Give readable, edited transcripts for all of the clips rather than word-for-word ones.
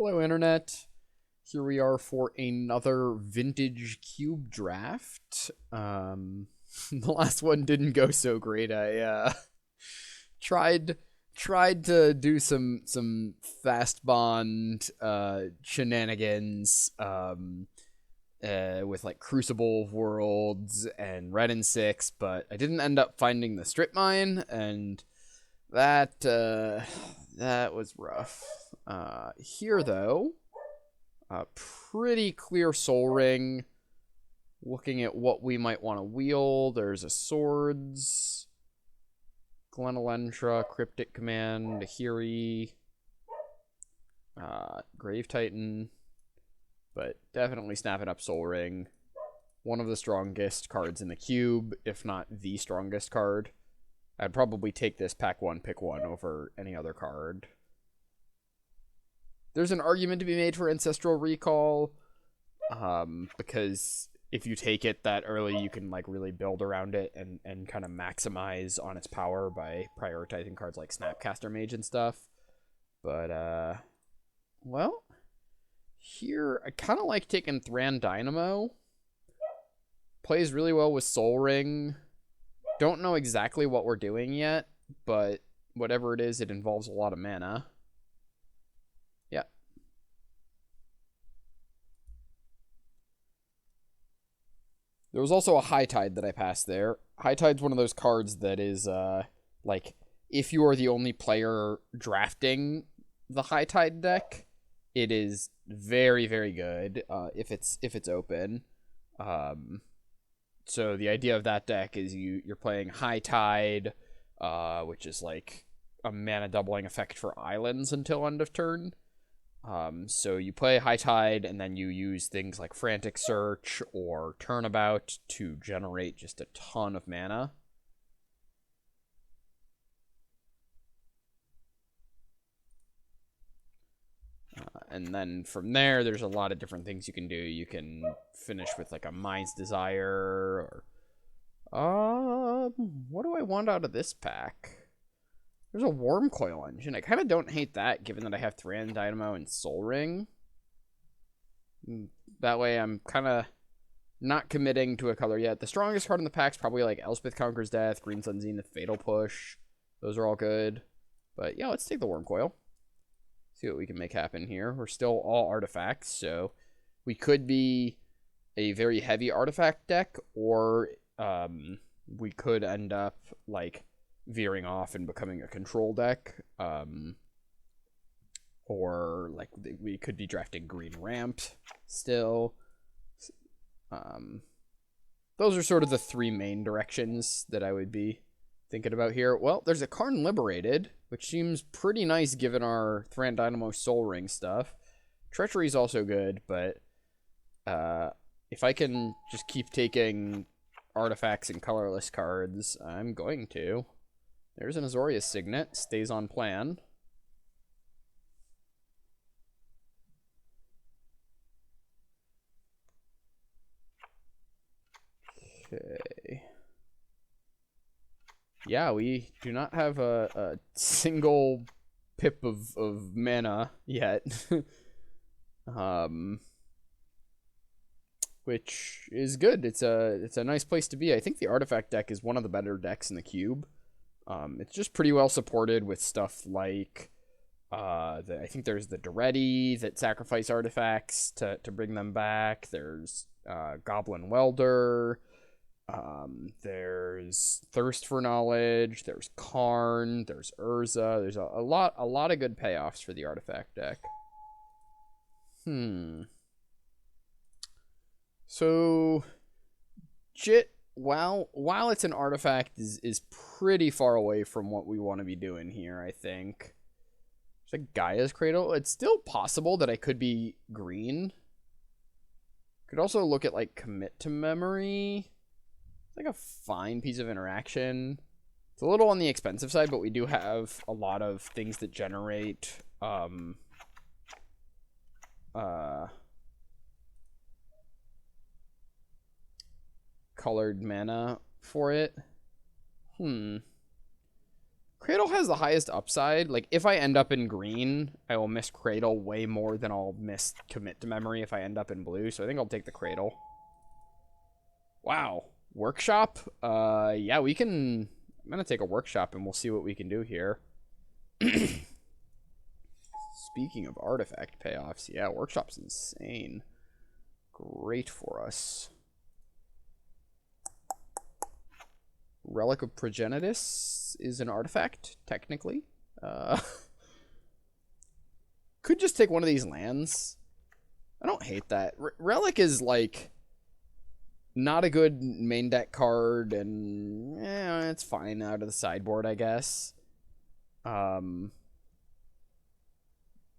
Hello, Internet. Here we are for another vintage cube draft. The last one didn't go so great. I tried tried to do some fast bond shenanigans with like Crucible of Worlds and Red and Six, but I didn't end up finding the strip mine, and that was rough. Here though, a pretty clear Soul Ring. Looking at what we might want to wield, there's a Swords, Glenalentra, Cryptic Command, Hiri, Grave Titan, but definitely snapping up Soul Ring. One of the strongest cards in the cube, if not the strongest card. I'd probably take this pack one, pick one over any other card. There's an argument to be made for Ancestral Recall, because if you take it that early, you can like really build around it and kind of maximize on its power by prioritizing cards like Snapcaster Mage and stuff. But, well, here, I kind of like taking Thran Dynamo. Plays really well with Soul Ring. Don't know exactly what we're doing yet, but whatever it is, it involves a lot of mana. Yeah. There was also a High Tide that I passed there. High Tide's one of those cards that is, like, if you are the only player drafting the High Tide deck, it is very, very good, if it's open. So the idea of that deck is you're playing High Tide, which is like a mana doubling effect for islands until end of turn. So you play High Tide, and then you use things like Frantic Search or Turnabout to generate just a ton of mana. And then from there, there's a lot of different things you can do. You can finish with like a Mind's Desire, or what do I want out of this pack? There's a Wormcoil Engine. I kind of don't hate that, given that I have Thran Dynamo and Soul Ring. That way, I'm kind of not committing to a color yet. The strongest card in the pack is probably like Elspeth Conquers Death, Green Sun Zenith, Fatal Push. Those are all good. But yeah, let's take the Wormcoil. See what we can make happen here. We're still all artifacts, so we could be a very heavy artifact deck, or we could end up like veering off and becoming a control deck, or like we could be drafting green ramp still. Those are sort of the three main directions that I would be thinking about here. Well, there's a Karn Liberated, which seems pretty nice given our Thran Dynamo Soul Ring stuff. Treachery is also good, but if I can just keep taking artifacts and colorless cards, I'm going to. There's an Azorius Signet, stays on plan. Okay. Yeah, we do not have a single pip of mana yet. Which is good. It's a nice place to be. I think the artifact deck is one of the better decks in the cube. It's just pretty well supported with stuff like I think there's the Duretti that sacrifice artifacts to bring them back. There's Goblin Welder. There's Thirst for Knowledge. There's Karn. There's Urza. There's a lot of good payoffs for the artifact deck. So, Jit, while it's an artifact, is pretty far away from what we want to be doing here, I think. There's a Gaia's Cradle. It's still possible that I could be green. Could also look at, like, Commit to Memory. It's like a fine piece of interaction. It's a little on the expensive side, but we do have a lot of things that generate, colored mana for it. Cradle has the highest upside. Like, if I end up in green, I will miss Cradle way more than I'll miss Commit to Memory if I end up in blue. So I think I'll take the Cradle. Wow. Workshop? Yeah, we can... I'm going to take a Workshop and we'll see what we can do here. Speaking of artifact payoffs, yeah, Workshop's insane. Great for us. Relic of Progenitus is an artifact, technically. Could just take one of these lands. I don't hate that. Relic is, like, not a good main deck card, and it's fine out of the sideboard, I guess.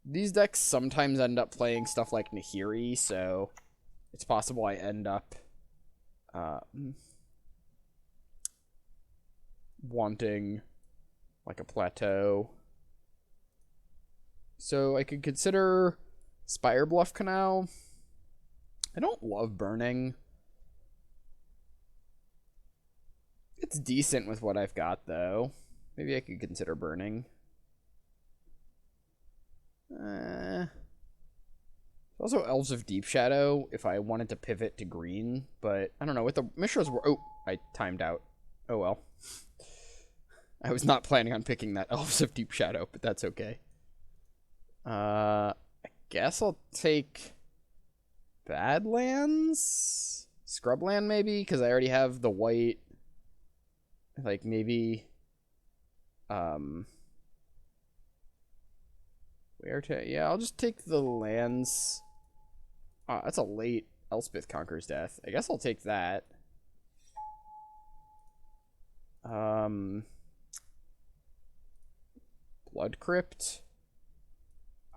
These decks sometimes end up playing stuff like Nahiri, so it's possible I end up wanting like a plateau. So I could consider Spirebluff Canal. I don't love burning. It's decent with what I've got, though. Maybe I could consider burning. Also Elves of Deep Shadow if I wanted to pivot to green, but I don't know. With the Mishra's... Oh, I timed out. Oh, well. I was not planning on picking that Elves of Deep Shadow, but that's okay. I guess I'll take Badlands? Scrubland, maybe? Because I already have the white... Like, maybe... Where to... Yeah, I'll just take the lands. Oh, that's a late Elspeth Conquers Death. I guess I'll take that. Blood Crypt?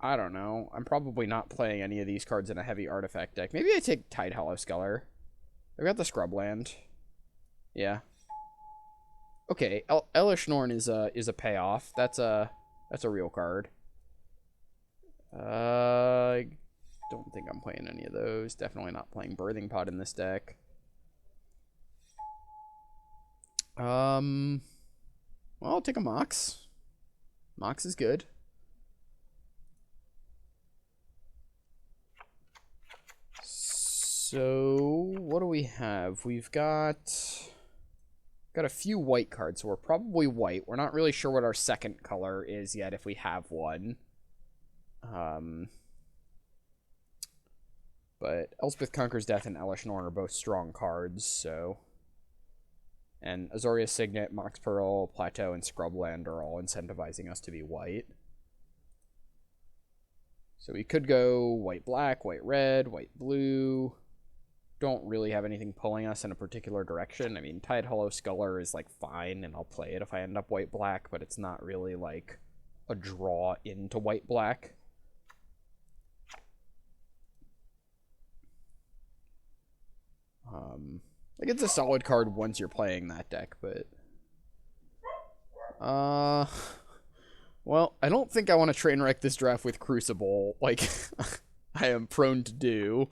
I don't know. I'm probably not playing any of these cards in a heavy artifact deck. Maybe I take Tidehollow Sculler. I've got the Scrubland. Yeah. Okay, Elesh Norn is a payoff. That's a real card. I don't think I'm playing any of those. Definitely not playing Birthing Pod in this deck. Well, I'll take a Mox. Mox is good. So, what do we have? We've got a few white cards, so we're probably white. We're not really sure what our second color is yet, if we have one. But Elspeth Conquers Death and Elesh Norn are both strong cards, so... And Azorius Signet, Mox Pearl, Plateau, and Scrubland are all incentivizing us to be white. So we could go white-black, white-red, white-blue. Don't really have anything pulling us in a particular direction. I mean, Tidehollow Sculler is, like, fine, and I'll play it if I end up white-black, but it's not really, like, a draw into white-black. Like, it's a solid card once you're playing that deck, but... Well, I don't think I want to train wreck this draft with Crucible, like I am prone to do.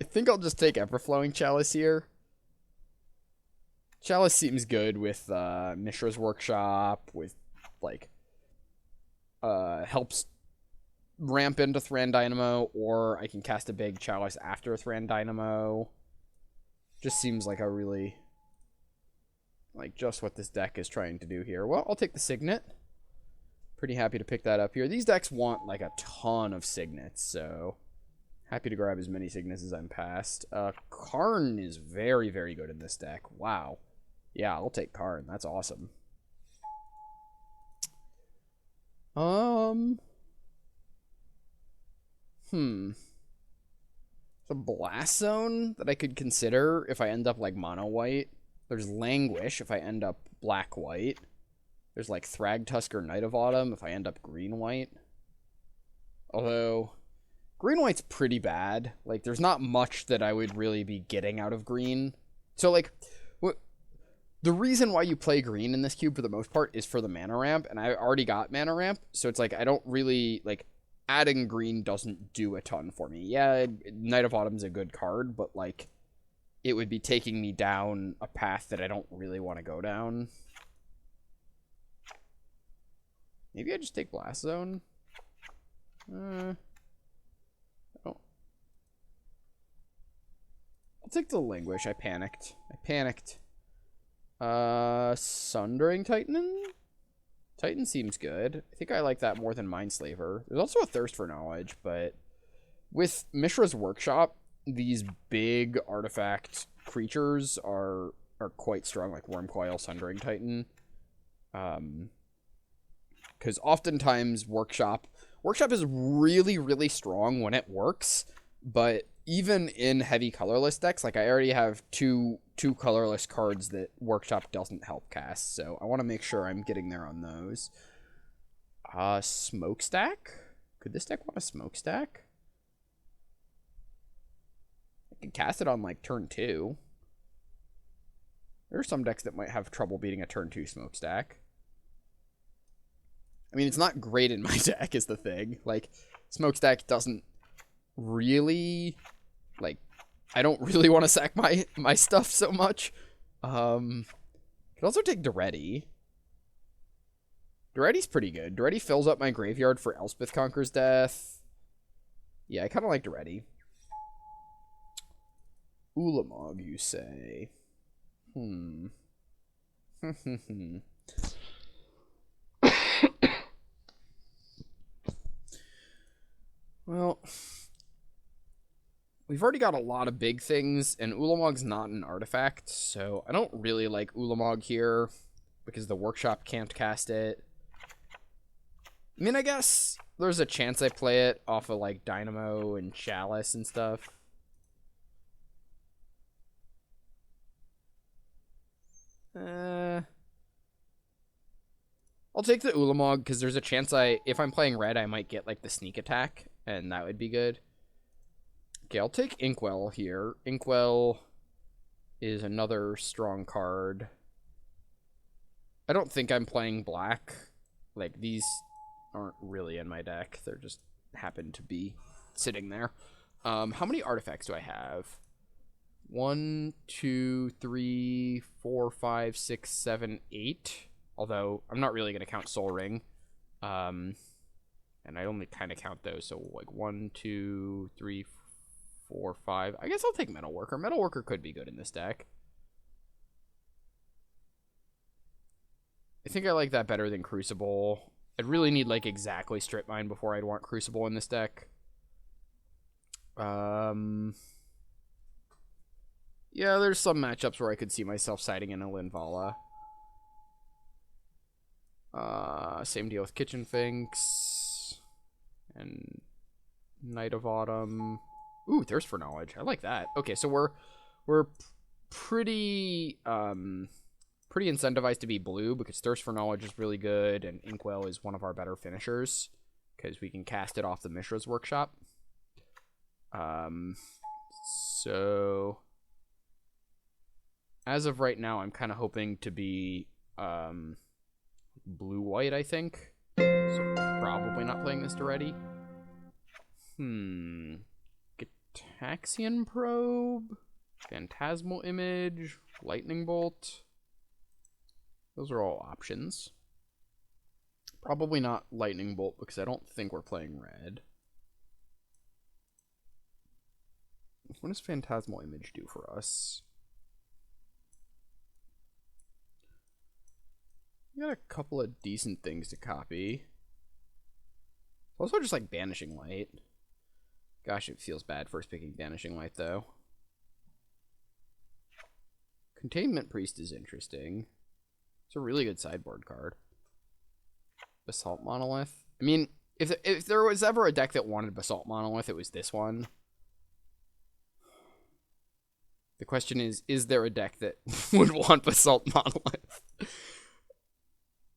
I think I'll just take Everflowing Chalice here. Chalice seems good with Mishra's Workshop, with, like, helps ramp into Thran Dynamo, or I can cast a big Chalice after Thran Dynamo. Just seems like a really, like, just what this deck is trying to do here. Well, I'll take the Signet. Pretty happy to pick that up here. These decks want, like, a ton of Signets, so happy to grab as many Signets as I'm past. Karn is very, very good in this deck. Wow. Yeah, I'll take Karn. That's awesome. It's a Blast Zone that I could consider if I end up, like, mono-white. There's Languish if I end up black-white. There's, like, Thragtusk or Night of Autumn if I end up green-white. Although, green-white's pretty bad. Like, there's not much that I would really be getting out of green. So, like, the reason why you play green in this cube, for the most part, is for the mana ramp, and I already got mana ramp, so it's like, I don't really, like... Adding green doesn't do a ton for me. Yeah, Night of Autumn's a good card, but, like, it would be taking me down a path that I don't really want to go down. Maybe I just take Blast Zone. Oh. I'll take the Languish. I panicked. Sundering Titan? Titan seems good. I think I like that more than Mindslaver. There's also a Thirst for Knowledge, but with Mishra's Workshop, these big artifact creatures are quite strong, like Wormcoil, Sundering Titan. Because oftentimes Workshop is really, really strong when it works, but even in heavy colorless decks, like I already have two colorless cards that Workshop doesn't help cast, so I want to make sure I'm getting there on those. Smokestack? Could this deck want a Smokestack? I could cast it on like turn 2. There are some decks that might have trouble beating a turn 2 Smokestack. I mean, it's not great in my deck is the thing. Like, Smokestack doesn't really, like, I don't really want to sack my stuff so much. Could also take Daretti. Daretti's pretty good. Daretti fills up my graveyard for Elspeth Conquers Death. Yeah, I kind of like Daretti. Ulamog, you say? Well, we've already got a lot of big things, and Ulamog's not an artifact, so I don't really like Ulamog here, because the Workshop can't cast it. I mean, I guess there's a chance I play it off of, like, Dynamo and Chalice and stuff. I'll take the Ulamog, because there's a chance if I'm playing red, I might get, like, the sneak attack, and that would be good. Okay, I'll take Inkwell here. Inkwell is another strong card. I don't think I'm playing black. Like, these aren't really in my deck. They're just happen to be sitting there. How many artifacts do I have? 1, 2, 3, 4, 5, 6, 7, 8. Although, I'm not really going to count Soul Ring. And I only kind of count those. So, like, 1, 2, 3, 4, 5. I guess I'll take Metalworker. Metalworker could be good in this deck. I think I like that better than Crucible. I'd really need, like, exactly Strip Mine before I'd want Crucible in this deck. Yeah, there's some matchups where I could see myself siding in a Linvala. Same deal with Kitchen Finks. And Night of Autumn. Ooh, Thirst for Knowledge. I like that. Okay, so we're pretty incentivized to be blue because Thirst for Knowledge is really good, and Inkwell is one of our better finishers because we can cast it off the Mishra's Workshop. So as of right now, I'm kind of hoping to be blue-white, I think. So probably not playing this already. Gitaxian Probe, Phantasmal Image, Lightning Bolt. Those are all options. Probably not Lightning Bolt because I don't think we're playing red. What does Phantasmal Image do for us? We got a couple of decent things to copy. Also just like Banishing Light. Gosh, it feels bad first picking Banishing Light, though. Containment Priest is interesting. It's a really good sideboard card. Basalt Monolith. I mean, if there was ever a deck that wanted Basalt Monolith, it was this one. The question is there a deck that would want Basalt Monolith?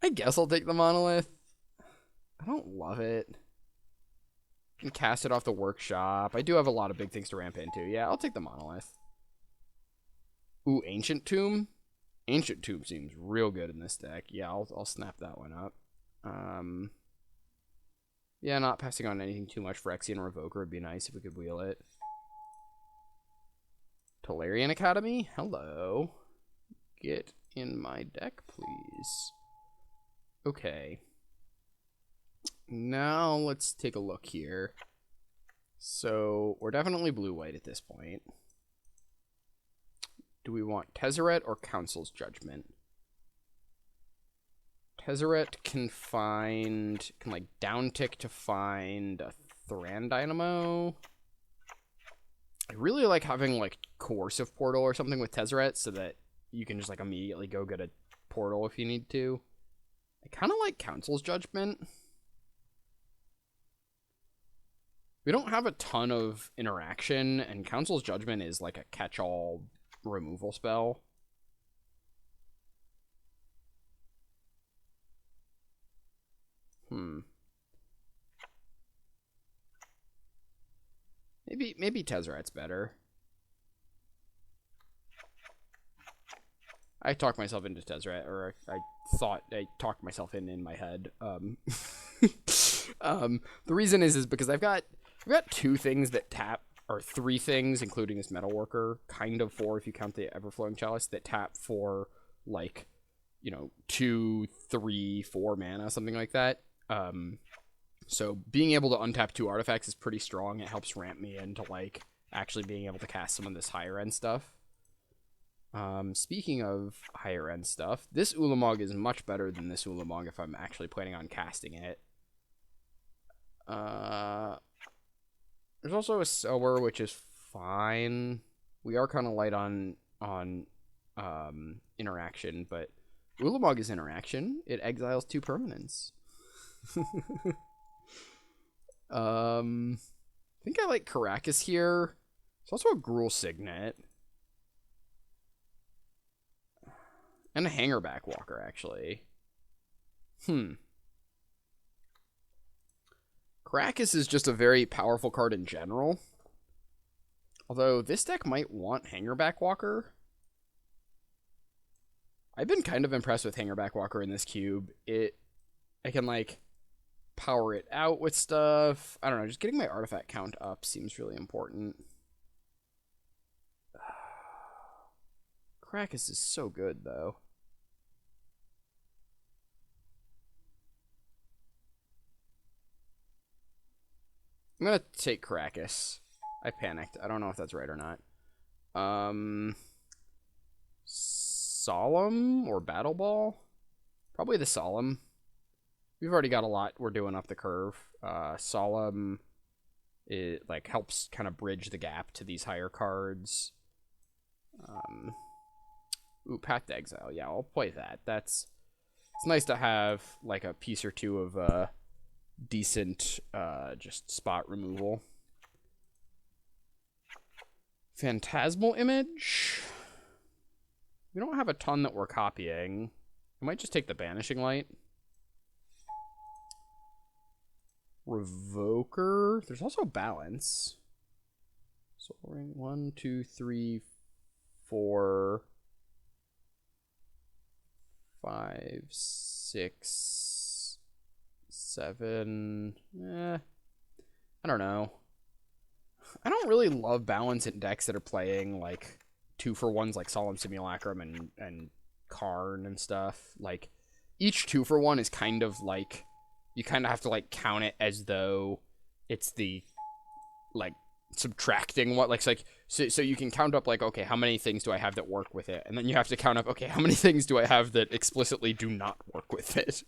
I guess I'll take the Monolith. I don't love it. I can cast it off the Workshop. I do have a lot of big things to ramp into. Yeah, I'll take the Monolith. Ooh, Ancient Tomb? Ancient Tomb seems real good in this deck. Yeah, I'll snap that one up. Yeah, not passing on anything too much. Phyrexian Revoker would be nice if we could wheel it. Tolarian Academy? Hello. Get in my deck, please. Okay. now let's take a look here. So we're definitely blue-white at this point. Do we want Tezzeret or Council's Judgment? Tezzeret can like downtick to find a Thran Dynamo. I really like having like Coercive Portal or something with Tezzeret so that you can just like immediately go get a portal if you need to. I kind of like Council's Judgment. We don't have a ton of interaction, and Council's Judgment is like a catch-all removal spell. Maybe Tezzeret's better. I talked myself into Tezzeret, or I thought I talked myself in my head. The reason is because I've got two things that tap, or three things, including this Metalworker, kind of four if you count the Everflowing Chalice, that tap for like, 2, 3, 4 mana, something like that. So being able to untap 2 artifacts is pretty strong. It helps ramp me into like actually being able to cast some of this higher end stuff. Speaking of higher end stuff, this Ulamog is much better than this Ulamog if I'm actually planning on casting it. There's also a Sower, which is fine. We are kind of light on interaction, but Ulamog is interaction. It exiles 2 permanents. I think I like Karakas here. There's also a Gruul Signet. And a Hangerback Walker, actually. Karakas is just a very powerful card in general. Although this deck might want Hangerback Walker. I've been kind of impressed with Hangerback Walker in this cube. I can like power it out with stuff. I don't know, just getting my artifact count up seems really important. Karakas is so good, though. I'm gonna take Karakas. I panicked. I don't know if that's right or not. Solemn or Battle Ball? Probably the Solemn. We've already got a lot we're doing up the curve. Solemn, it like helps kind of bridge the gap to these higher cards. Path to Exile. Yeah, I'll play that. It's nice to have like a piece or two of decent just spot removal. Phantasmal Image. We don't have a ton that we're copying. I might just take the Banishing Light. Revoker. There's also Balance. So 1, 2, 3, 4, 5, 6, 7. I don't know. I don't really love balance in decks that are playing like 2-for-1s like Solemn Simulacrum and Karn and stuff. Like each 2-for-1 is kind of like you kind of have to like count it as though it's the like subtracting what like so you can count up like, okay, how many things do I have that work with it, and then you have to count up, okay, how many things do I have that explicitly do not work with it.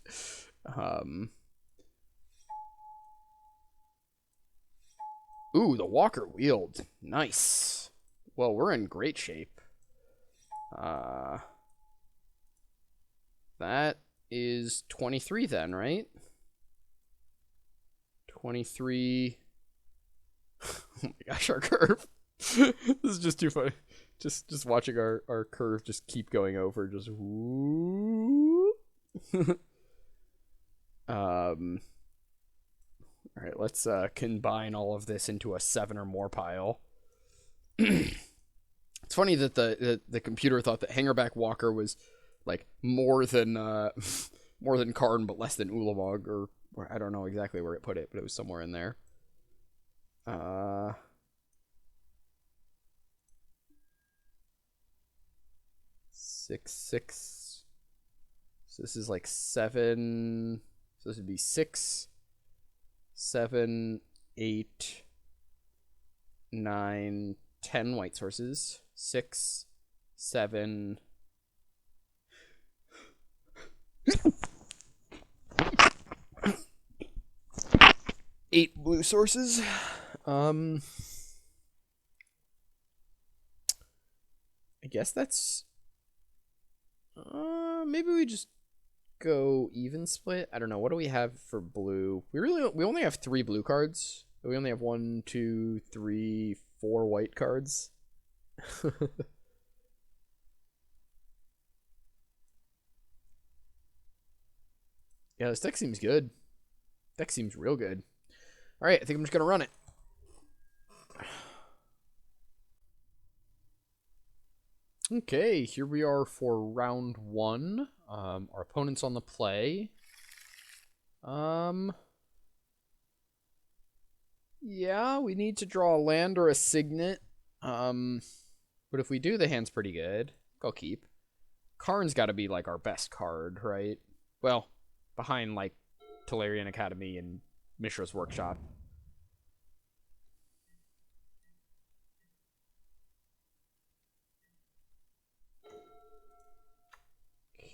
Ooh, the Walker Wield. Nice. Well, we're in great shape. That is 23 then, right? 23. Oh my gosh, our curve. This is just too funny. Just watching our curve just keep going over. Just whoo. All right, let's combine all of this into a 7 or more pile. It's funny that the computer thought that Hangerback Walker was like more than Karn but less than Ulamog, or I don't know exactly where it put it, but it was somewhere in there. 6, 6. So this is like 7. So this would be 6. 7, 8, 9, 10 white sources. 6, 7. 8 blue sources. I guess that's. Maybe we just go even split. I don't know. What do we have for blue? We only have 3 blue cards. We only have 1, 2, 3, 4 white cards. Yeah, this deck seems good. Deck seems real good. All right, I think I'm just gonna run it. Okay, here we are for round 1. Our opponent's on the play. Yeah, we need to draw a land or a signet. But if we do, the hand's pretty good. I'll keep. Karn's got to be like our best card, right? Well, behind like Tolarian Academy and Mishra's Workshop.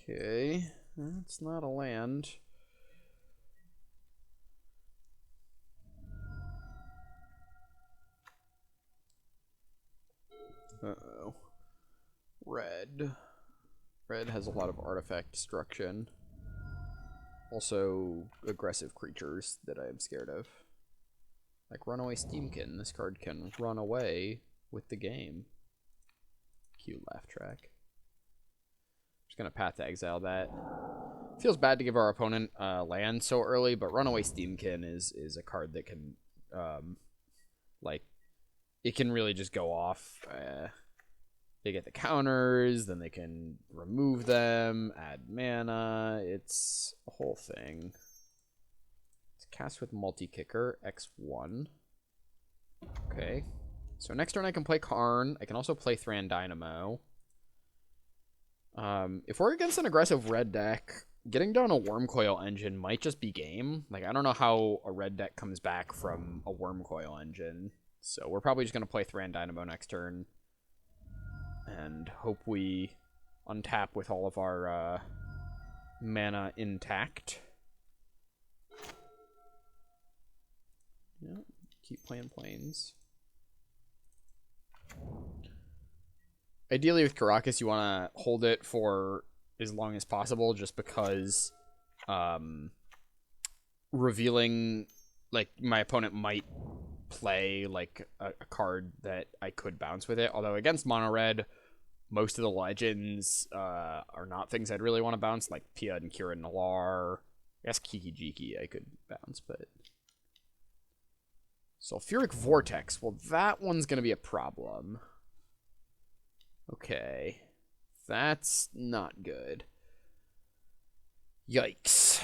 Okay, that's not a land. Uh-oh. Red. Red has a lot of artifact destruction. Also, aggressive creatures that I am scared of. Like Runaway Steamkin. This card can run away with the game. Cute laugh track. Just gonna Path to Exile that. Feels bad to give our opponent land so early, but Runaway Steamkin is a card that can, like, it can really just go off. They get the counters, then they can remove them, add mana. It's a whole thing. It's cast with multi-kicker, X1. Okay. So next turn I can play Karn. I can also play Thran Dynamo. If we're against an aggressive red deck, getting down a Wormcoil Engine might just be game. Like, I don't know how a red deck comes back from a Wormcoil Engine. So we're probably just going to play Thran Dynamo next turn. And hope we untap with all of our mana intact. Yeah, keep playing planes. Ideally with Karakas, you want to hold it for as long as possible, just because revealing, like, my opponent might play like a card that I could bounce with it. Although against mono red, most of the legends are not things I'd really want to bounce, like Pia and Kira Nalar. I guess Kiki Jiki I could bounce, but Sulfuric Vortex. Well, that one's gonna be a problem. Okay, that's not good. Yikes.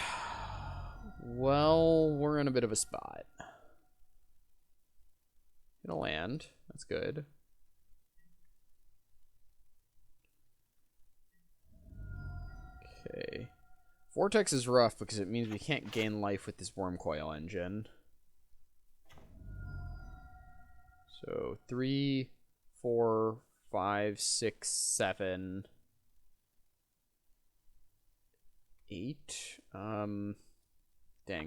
Well, we're in a bit of a spot. Gonna land. That's good. Okay. Vortex is rough because it means we can't gain life with this Wormcoil Engine. So 3, 4, 5, 6, 7, 8. Dang,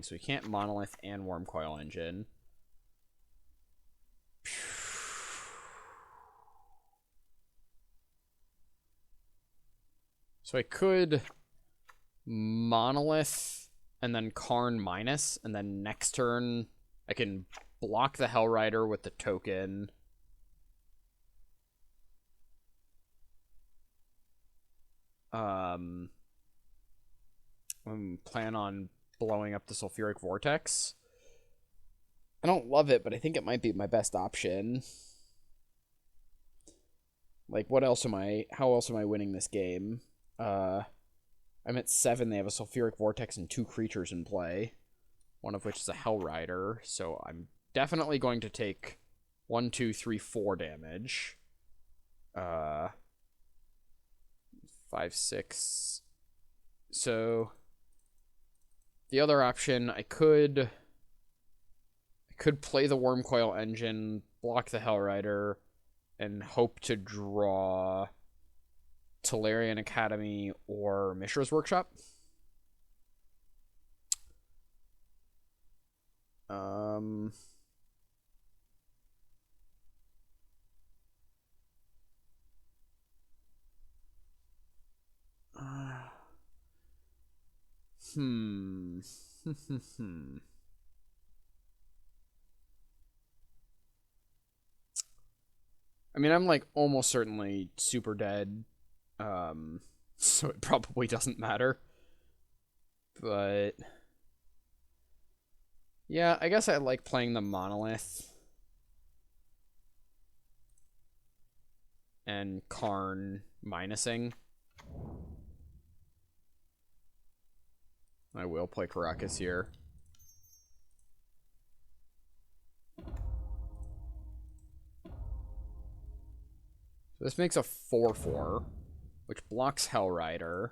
so we can't Monolith and Wormcoil Engine. So I could Monolith and then Karn minus, and then next turn I can block the Hellrider with the token. Plan on blowing up the Sulfuric Vortex. I don't love it, but I think it might be my best option. Like, what else am I... How else am I winning this game? I'm at 7. They have a Sulfuric Vortex and 2 creatures in play. One of which is a Hellrider. So I'm definitely going to take 1, 2, 3, 4 damage. 5, 6. So... The other option, I could Could play the Wormcoil Engine, block the Hellrider, and hope to draw Tolarian Academy or Mishra's Workshop. I mean, I'm like almost certainly super dead, so it probably doesn't matter. But yeah, I guess I like playing the Monolith and Karn minusing. I will play Karakas here. So this makes a 4/4, which blocks Hellrider.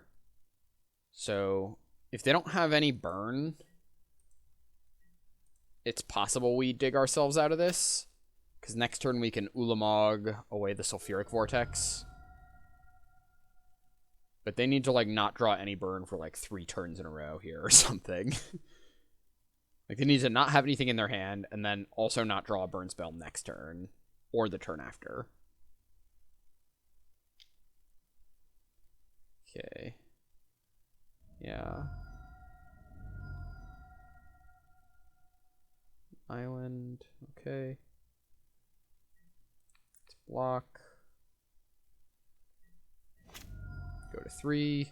So if they don't have any burn, it's possible we dig ourselves out of this. Because next turn we can Ulamog away the Sulfuric Vortex. But they need to, like, not draw any burn for, like, 3 turns in a row here or something. Like, they need to not have anything in their hand, and then also not draw a burn spell next turn. Or the turn after. Okay. Yeah. Island. Okay. Let's block. Go to 3.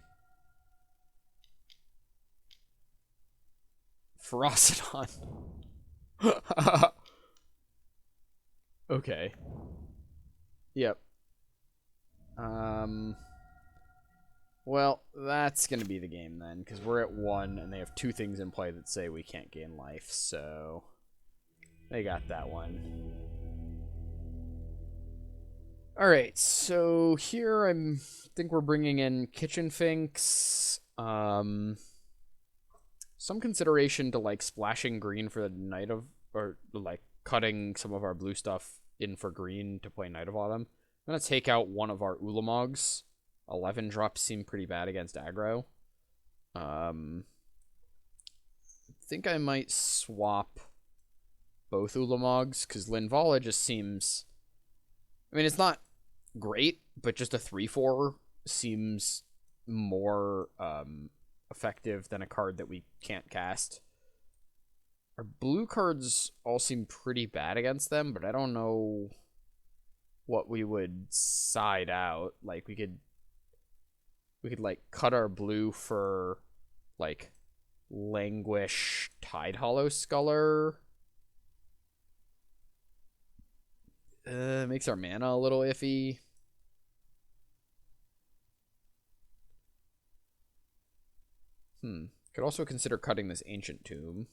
Ferocidon. Okay. Yep. Well, that's going to be the game then, because we're at 1, and they have 2 things in play that say we can't gain life, so they got that one. Alright, so here I think we're bringing in Kitchen Finks, some consideration to, like, splashing green for the Night of, or, like, cutting some of our blue stuff in for green to play Night of Autumn. I'm going to take out one of our Ulamogs. 11 drops seem pretty bad against aggro. I think I might swap both Ulamogs, because Linvala just seems... I mean, it's not great, but just a 3/4 seems more effective than a card that we can't cast. Our blue cards all seem pretty bad against them, but I don't know what we would side out. Like, we could like cut our blue for like Languish Tidehollow Sculler. Makes our mana a little iffy. Could also consider cutting this Ancient Tomb.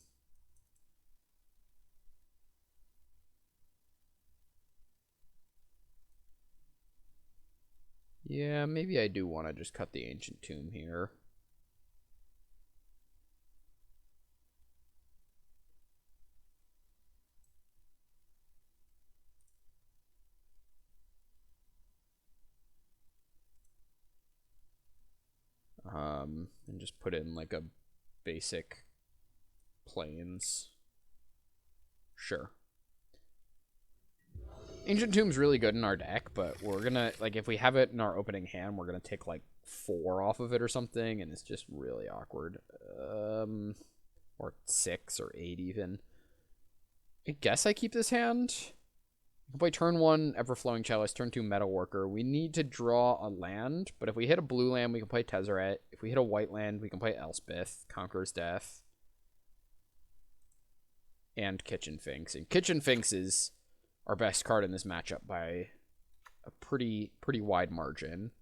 Yeah, maybe I do want to just cut the Ancient Tomb here. And just put in like a basic plains. Sure. Ancient Tomb's really good in our deck, but we're gonna, like, if we have it in our opening hand, we're gonna take like 4 off of it or something, and it's just really awkward. Or 6 or 8 even. I guess I keep this hand. We can play turn 1 Everflowing Chalice, turn 2 Metalworker. We need to draw a land, but if we hit a blue land, we can play Tezzeret. If we hit a white land, we can play Elspeth, Conqueror's Death, and Kitchen Finks. And Kitchen Finks is our best card in this matchup by a pretty wide margin.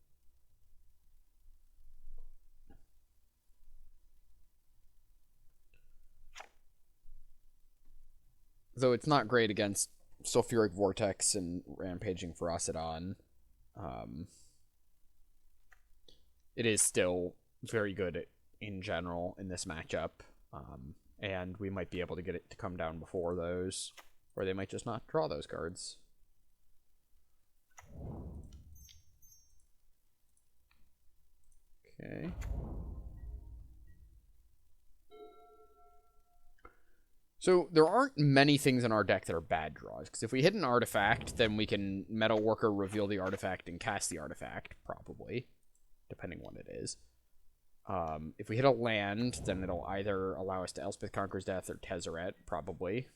Though it's not great against Sulfuric Vortex and Rampaging Ferocidon. It is still very good in general in this matchup. And we might be able to get it to come down before those. Or they might just not draw those cards. Okay. So there aren't many things in our deck that are bad draws. Because if we hit an artifact, then we can Metalworker, reveal the artifact, and cast the artifact, probably. Depending what it is. If we hit a land, then it'll either allow us to Elspeth Conquers Death or Tezzeret, probably.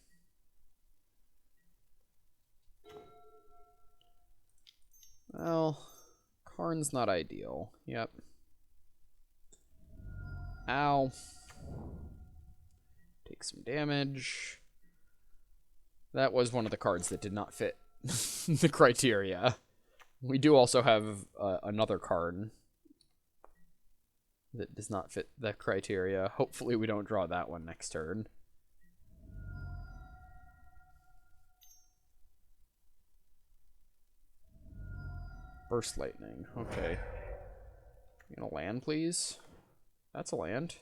Well, Karn's not ideal. Yep. Ow. Take some damage. That was one of the cards that did not fit the criteria. We do also have another card that does not fit the criteria. Hopefully we don't draw that one next turn. Burst Lightning. Okay. You gonna land, please? That's a land.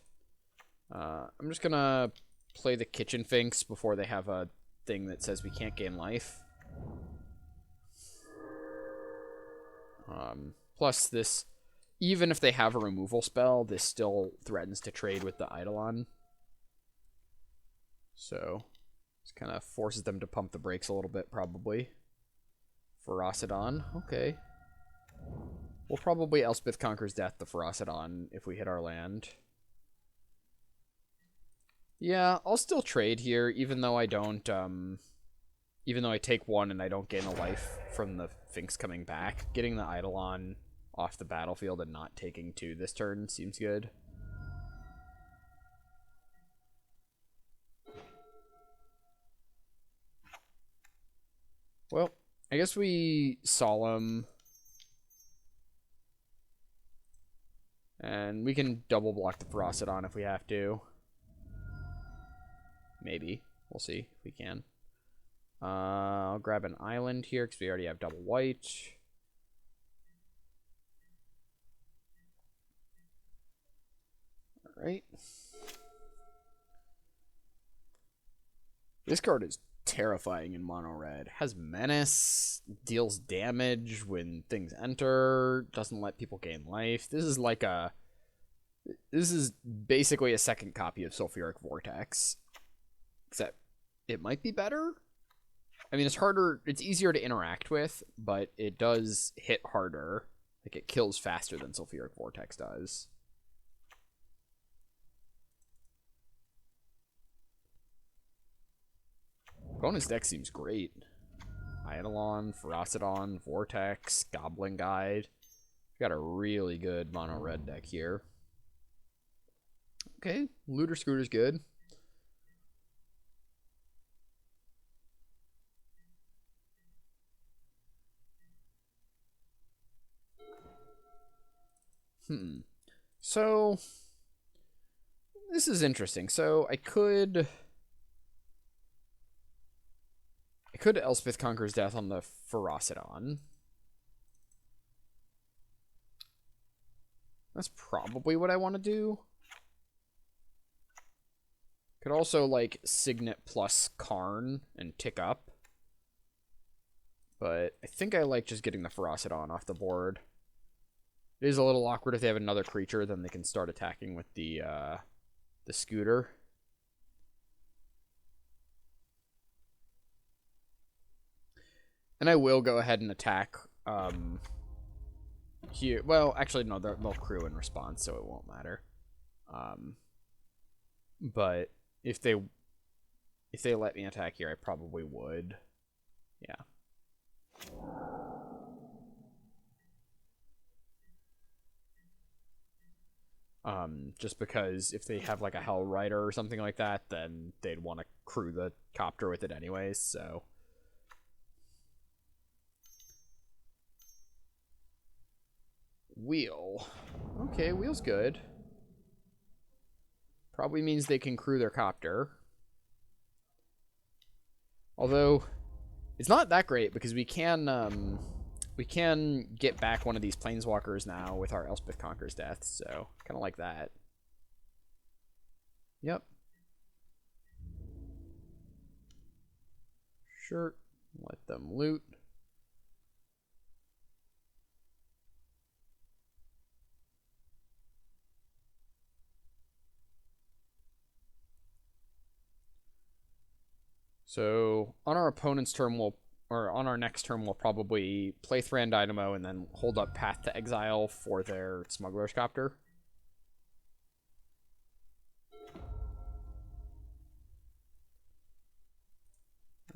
I'm just gonna play the Kitchen Finks before they have a thing that says we can't gain life. Plus this, even if they have a removal spell, this still threatens to trade with the Eidolon. So, this kind of forces them to pump the brakes a little bit, probably. Ferocidon, okay. We'll probably Elspeth Conquers Death the Ferocidon if we hit our land. Yeah, I'll still trade here, even though I don't, even though I take one and I don't gain a life from the Finks coming back. Getting the Eidolon off the battlefield and not taking 2 this turn seems good. Well, I guess we Solemn. And we can double block the Ferocidon if we have to. Maybe. We'll see if we can. I'll grab an island here because we already have double white. Alright. This card is terrifying in mono red. Has menace, deals damage when things enter, doesn't let people gain life. This is like a... This is basically a second copy of Sulfuric Vortex. Except it might be better? I mean, it's harder, it's easier to interact with, but it does hit harder. Like, it kills faster than Sulfuric Vortex does. Bonus deck seems great. Eidolon, Ferocidon, Vortex, Goblin Guide. We got a really good mono red deck here. Okay, Looter Scooter's good. So, this is interesting. So, I could Elspeth Conquers Death on the Ferocidon. That's probably what I want to do. Could also, like, Signet plus Karn and tick up. But I think I like just getting the Ferocidon off the board. It is a little awkward if they have another creature, then they can start attacking with the scooter. And I will go ahead and attack here. Well, actually, no, they'll crew in response, so it won't matter. But if they let me attack here, I probably would. Yeah. Just because if they have like a Hell Rider or something like that, then they'd want to crew the copter with it anyways, so. Wheel. Okay, wheel's good. Probably means they can crew their copter. Although, it's not that great because we can get back one of these Planeswalkers now with our Elspeth Conquers Death, so kind of like that. Yep. Sure. Let them loot. So on our opponent's turn, on our next turn, we'll probably play Thran Dynamo and then hold up Path to Exile for their Smuggler's Copter.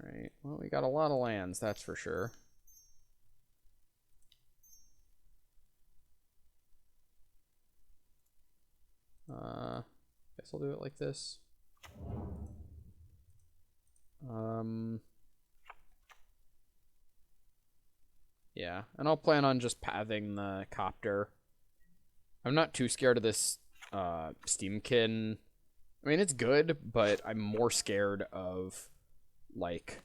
Alright, well, we got a lot of lands, that's for sure. Guess I'll do it like this. Yeah, and I'll plan on just pathing the Copter. I'm not too scared of this Steamkin. I mean, it's good, but I'm more scared of, like,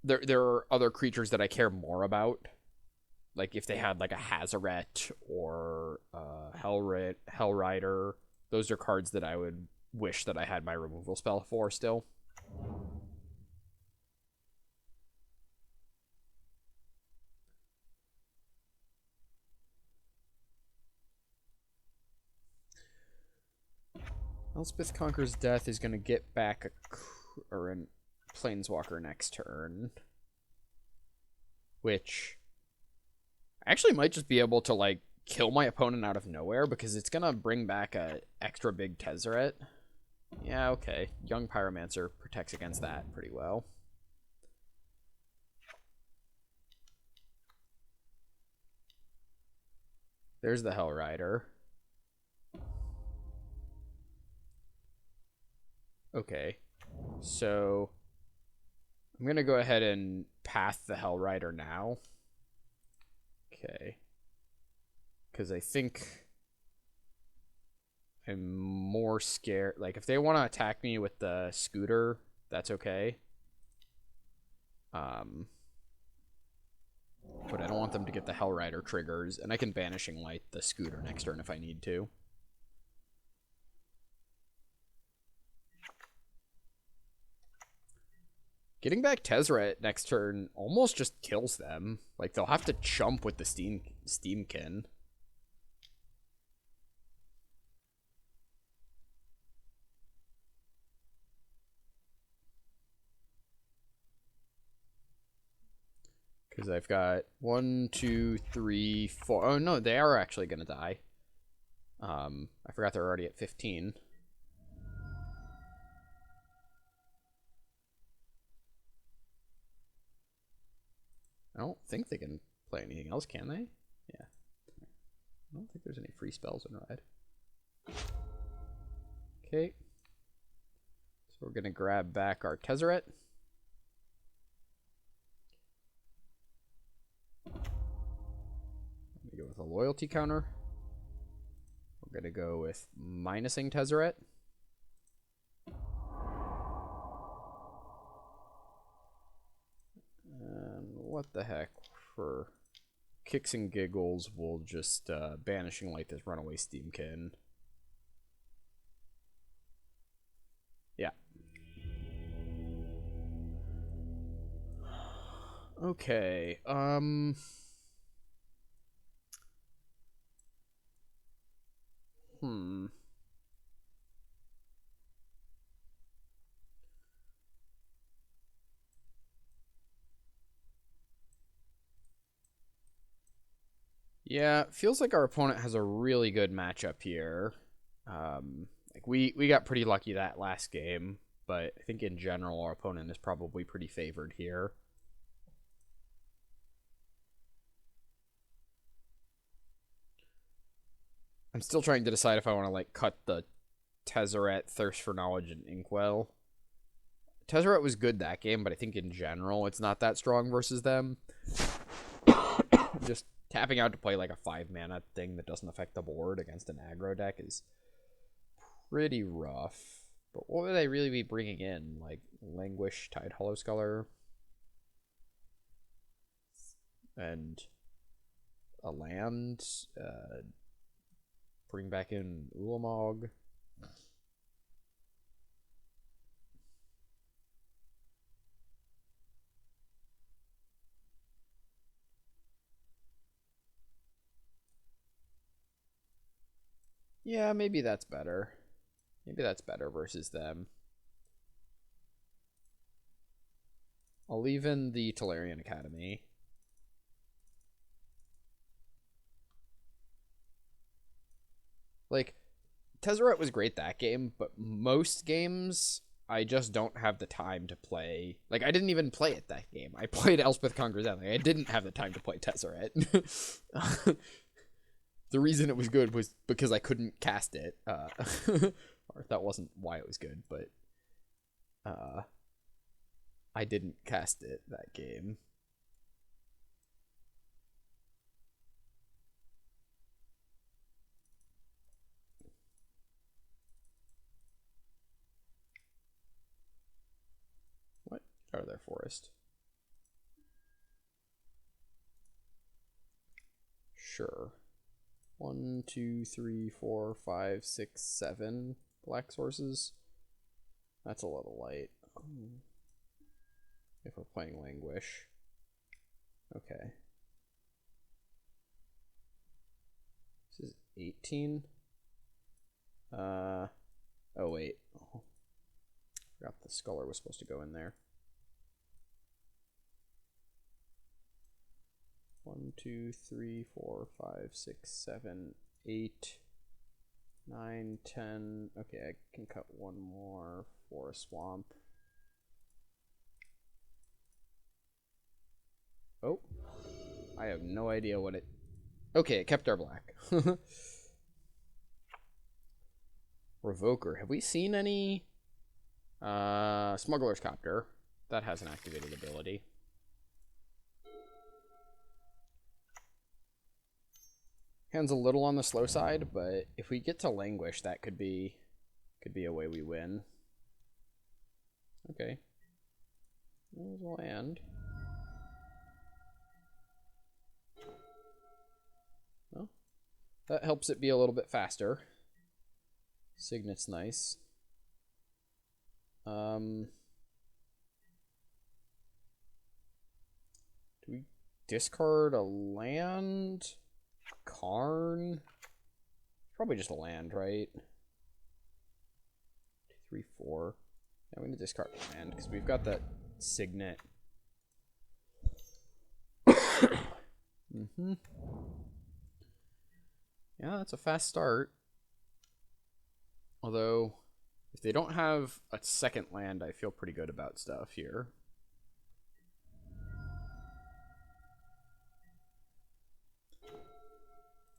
there are other creatures that I care more about. Like, if they had, like, a Hazaret or Hellrider, those are cards that I would wish that I had my removal spell for still. Elspeth Conquers Death is going to get back a Planeswalker next turn. Which I actually might just be able to, like, kill my opponent out of nowhere because it's going to bring back a extra big Tezzeret. Yeah, okay. Young Pyromancer protects against that pretty well. There's the Hellrider. Okay. So I'm going to go ahead and path the Hellrider now. Okay. Because I think I'm more scared. Like, if they want to attack me with the Scooter, that's okay. But I don't want them to get the Hellrider triggers, and I can Banishing Light the Scooter next turn if I need to. Getting back Tezzeret next turn almost just kills them. Like, they'll have to chump with the Steamkin. Because I've got 1, 2, 3, 4. Oh, no, they are actually going to die. I forgot they're already at 15. I don't think they can play anything else, can they? Yeah. I don't think there's any free spells in Red. Okay. So we're going to grab back our Tezzeret. Go with a loyalty counter. We're going to go with minusing Tezzeret. And what the heck, for kicks and giggles, we'll just Banishing Light this runaway Steamkin. Yeah. Okay, Yeah, feels like our opponent has a really good matchup here. Like we got pretty lucky that last game, but I think in general our opponent is probably pretty favored here. I'm still trying to decide if I want to, like, cut the Tezzeret, Thirst for Knowledge, and Inkwell. Tezzeret was good that game, but I think in general it's not that strong versus them. Just tapping out to play like a 5-mana thing that doesn't affect the board against an aggro deck is pretty rough. But what would they really be bringing in? Like Languish, Tide Hollow Sculler, and a land. Bring back in Ulamog. Yeah, maybe that's better. Maybe that's better versus them. I'll leave in the Tolarian Academy. Like, Tezzeret was great that game, but most games I just don't have the time to play. Like, I didn't even play it that game. I played Elspeth Conquers End. Like, I didn't have the time to play Tezzeret. The reason it was good was because I couldn't cast it. Or that wasn't why it was good, but I didn't cast it that game. What? Out of their forest. Sure. 1, 2, 3, 4, 5, 6, 7 black sources. That's a little light. If we're playing Languish. Okay. This is 18. Oh wait. Oh. Forgot the Sculler was supposed to go in there. 1, 2, 3, 4, 5, 6, 7, 8, 9, 10. Okay, I can cut one more for a swamp. Oh, I have no idea what it... Okay, it kept our black. Revoker. Have we seen any... Smuggler's Copter. That has an activated ability. Hand's a little on the slow side, but if we get to Languish, that could be a way we win. Okay. There's a land. Well, that helps it be a little bit faster. Signet's nice. Do we discard a land? Karn? Probably just a land, right? 2, 3, 4. Yeah, I'm going to discard land because we've got that Signet. Mm-hmm. Yeah, that's a fast start. Although, if they don't have a second land, I feel pretty good about stuff here.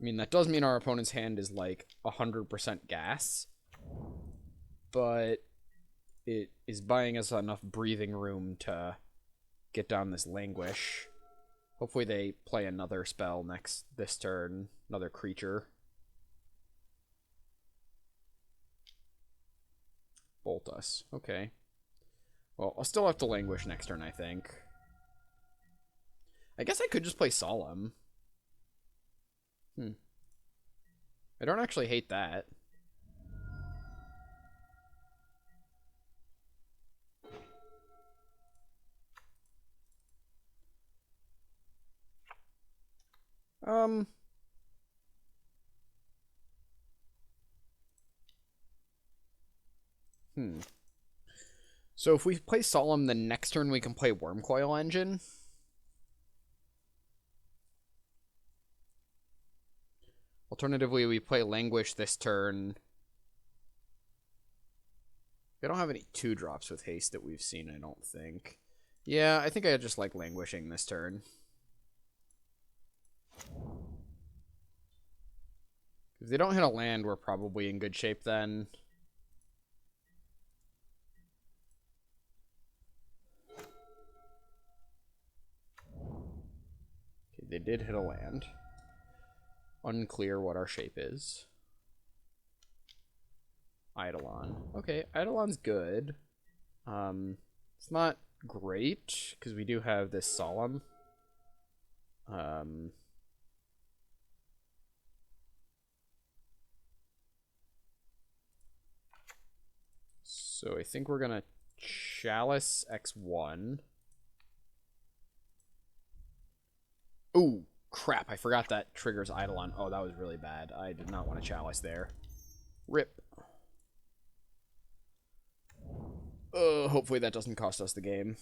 I mean, that does mean our opponent's hand is like 100% gas, but it is buying us enough breathing room to get down this Languish. Hopefully they play another spell this turn, another creature. Bolt us. Okay. Well, I'll still have to Languish next turn, I think. I guess I could just play Solemn. I don't actually hate that. So if we play Solemn, the next turn we can play Wormcoil Engine. Alternatively, we play Languish this turn. We don't have any 2-drops with haste that we've seen, I don't think. Yeah, I think I just like Languishing this turn. If they don't hit a land, we're probably in good shape then. Okay, they did hit a land. Unclear what our shape is. Eidolon. Okay, Eidolon's good. It's not great, because we do have this Solemn. So I think we're gonna Chalice X1. Ooh, crap, I forgot that triggers Eidolon. Oh, that was really bad. I did not want to Chalice there. Rip. Hopefully that doesn't cost us the game.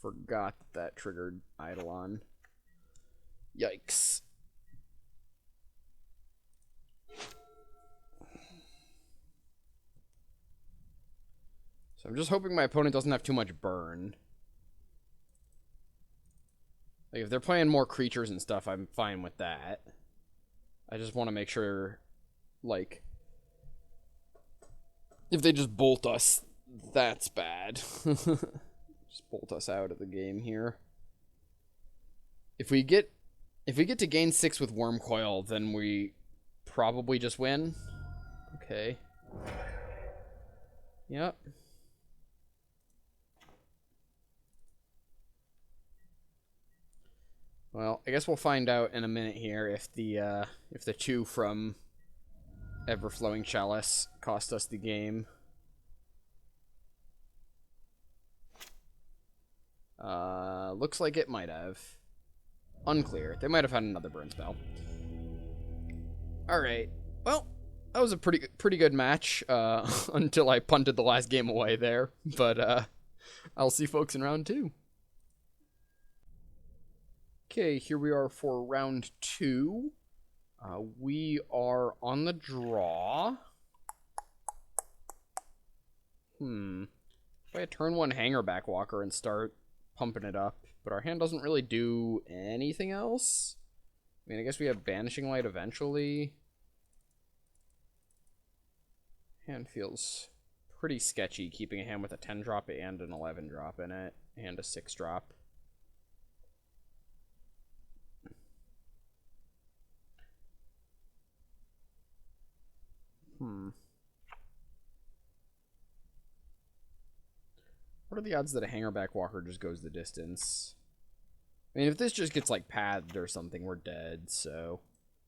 Forgot that triggered Eidolon. Yikes. So I'm just hoping my opponent doesn't have too much burn. Like, if they're playing more creatures and stuff, I'm fine with that. I just want to make sure, like, if they just bolt us, that's bad. Just bolt us out of the game here. If we get to gain 6 with Wormcoil, then we probably just win. Okay. Yep. Well, I guess we'll find out in a minute here if the 2 from Everflowing Chalice cost us the game. Looks like it might have. Unclear. They might have had another burn spell. Alright. Well, that was a pretty good match, until I punted the last game away there. But, I'll see folks in round 2. Okay, here we are for round 2. We are on the draw. If I turn 1 Hangerback Walker and start pumping it up, but our hand doesn't really do anything else. I mean, I guess we have Banishing Light eventually. Hand feels pretty sketchy, keeping a hand with a 10-drop and an 11-drop in it, and a 6-drop. What are the odds that a Hangerback Walker just goes the distance? I mean, if this just gets, like, padded or something, we're dead, so...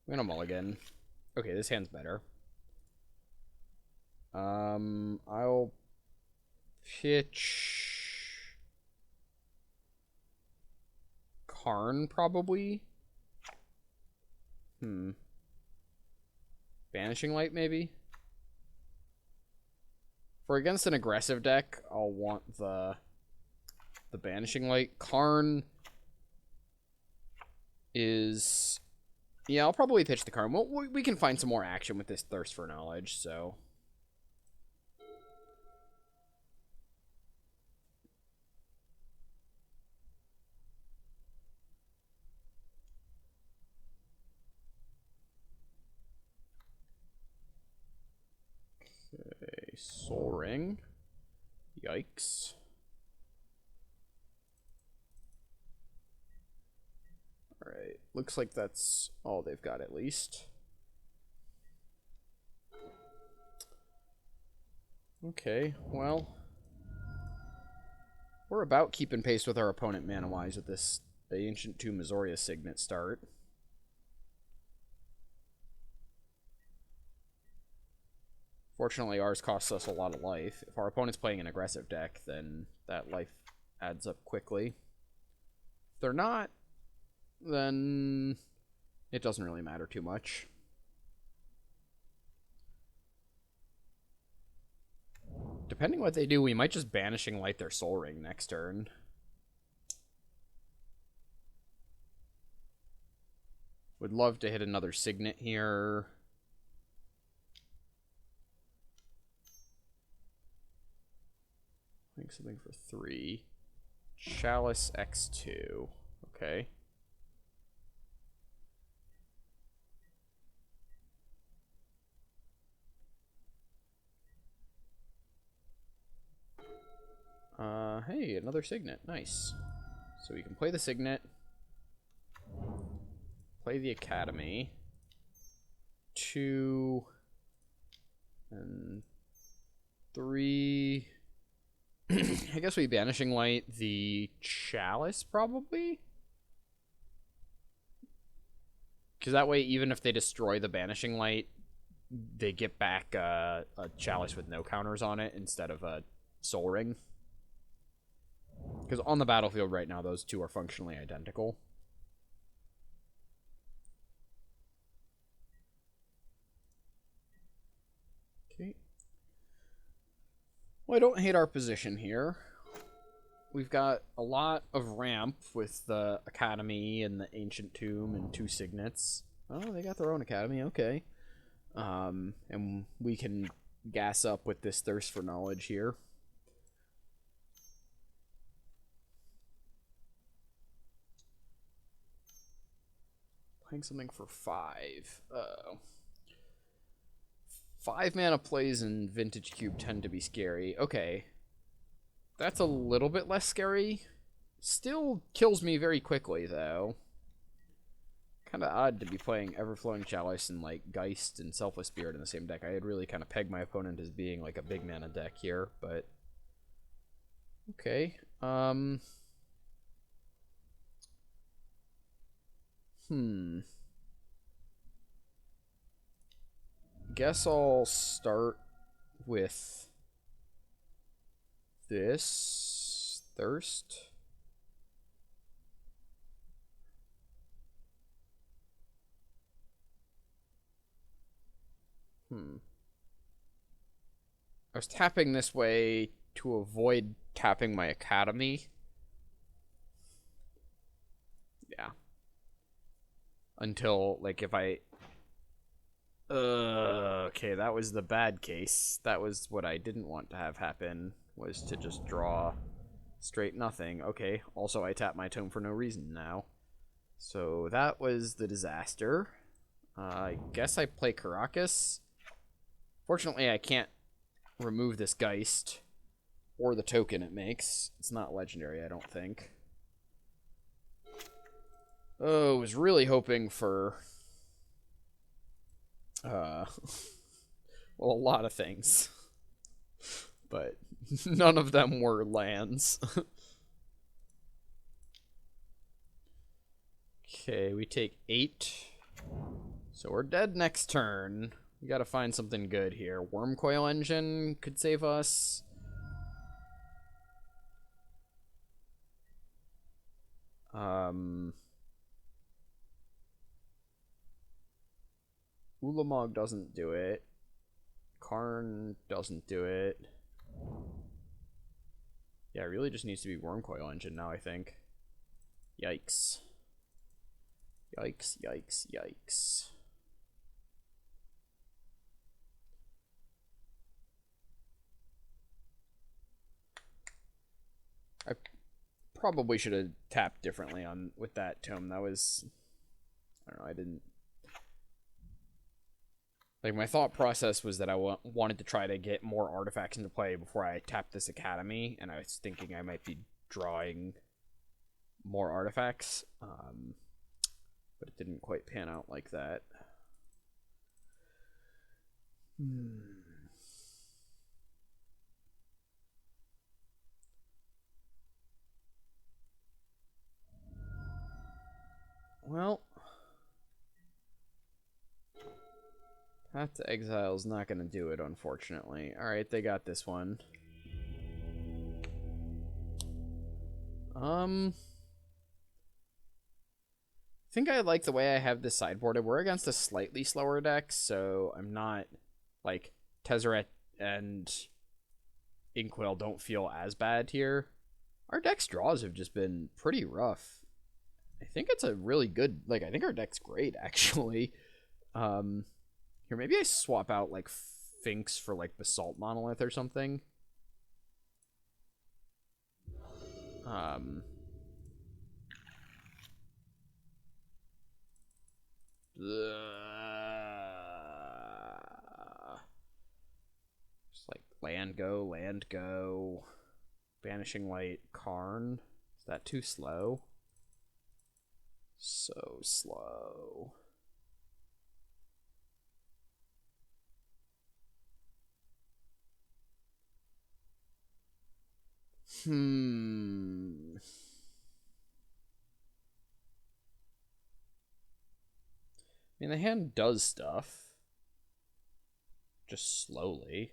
I'm gonna mulligan. Okay, this hand's better. I'll... pitch... Karn, probably? Banishing Light, maybe? For against an aggressive deck, I'll want the Banishing Light. Karn is... Yeah, I'll probably pitch the Karn. We can find some more action with this Thirst for Knowledge, so... Okay, Soul Ring. Yikes. Alright, looks like that's all they've got at least. Okay, well... We're about keeping pace with our opponent mana-wise with this Ancient Tomb Missoria Signet start. Fortunately, ours costs us a lot of life. If our opponent's playing an aggressive deck, then that life adds up quickly. If they're not, then it doesn't really matter too much. Depending what they do, we might just Banishing Light their Soul Ring next turn. Would love to hit another Signet here. I think something for 3. Chalice X2. Okay. Hey, another Signet. Nice. So we can play the Signet. Play the Academy. 2. And 3. I guess we Banishing Light the Chalice, probably? Because that way, even if they destroy the Banishing Light, they get back a Chalice with no counters on it instead of a Soul Ring. Because on the battlefield right now, those two are functionally identical. Well, I don't hate our position here. We've got a lot of ramp with the Academy and the Ancient Tomb and two Signets. Oh, they got their own Academy, okay. And we can gas up with this Thirst for Knowledge here. Playing something for 5. 5 mana plays in Vintage Cube tend to be scary. Okay. That's a little bit less scary. Still kills me very quickly, though. Kind of odd to be playing Everflowing Chalice and, like, Geist and Selfless Spirit in the same deck. I had really kind of pegged my opponent as being, like, a big mana deck here, but... Okay. Guess I'll start with this Thirst. I was tapping this way to avoid tapping my Academy. Yeah. Until, like, if I... okay, that was the bad case. That was what I didn't want to have happen, was to just draw straight nothing. Okay, also I tap my Tome for no reason now. So that was the disaster. I guess I play Karakas. Fortunately, I can't remove this Geist or the token it makes. It's not legendary, I don't think. Oh, I was really hoping for... well, a lot of things. But none of them were lands. Okay, we take 8. So we're dead next turn. We gotta find something good here. Wormcoil Engine could save us. Ulamog doesn't do it. Karn doesn't do it. Yeah, it really just needs to be Wormcoil Engine now, I think. Yikes. Yikes, yikes, yikes. I probably should have tapped differently on with that tome. That was... I don't know, I didn't... Like, my thought process was that I wanted to try to get more artifacts into play before I tapped this Academy, and I was thinking I might be drawing more artifacts, but it didn't quite pan out like that. Well... Path to Exile is not going to do it, unfortunately. Alright, they got this one. I think I like the way I have this sideboarded. We're against a slightly slower deck, so I'm not, like, Tezzeret and Inkwell don't feel as bad here. Our deck's draws have just been pretty rough. I think it's a really good, like, I think our deck's great, actually. Here, maybe I swap out, like, Finks for, like, Basalt Monolith or something. Just, like, land go. Banishing Light, Karn. Is that too slow? So slow. I mean, the hand does stuff. Just slowly.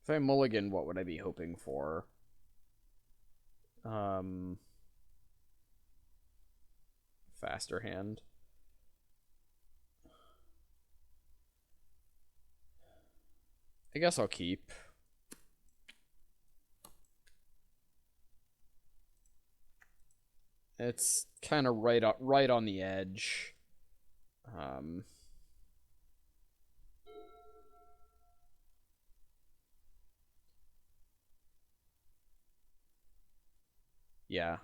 If I mulligan, what would I be hoping for? Faster hand. I guess I'll keep. It's kind of right on the edge. Yeah.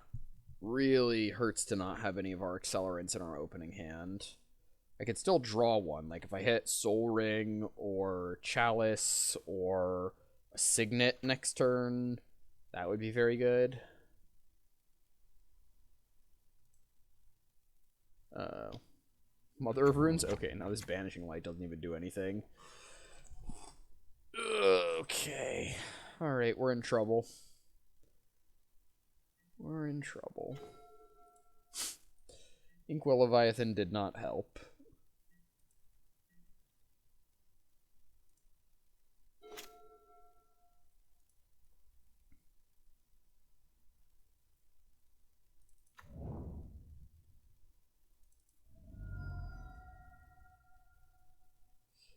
Really hurts to not have any of our accelerants in our opening hand. I could still draw one. Like, if I hit Soul Ring or Chalice or a Signet next turn, that would be very good. Mother of Runes? Okay, now this Banishing Light doesn't even do anything. Okay. Alright, we're in trouble. We're in trouble. Inkwell Leviathan did not help.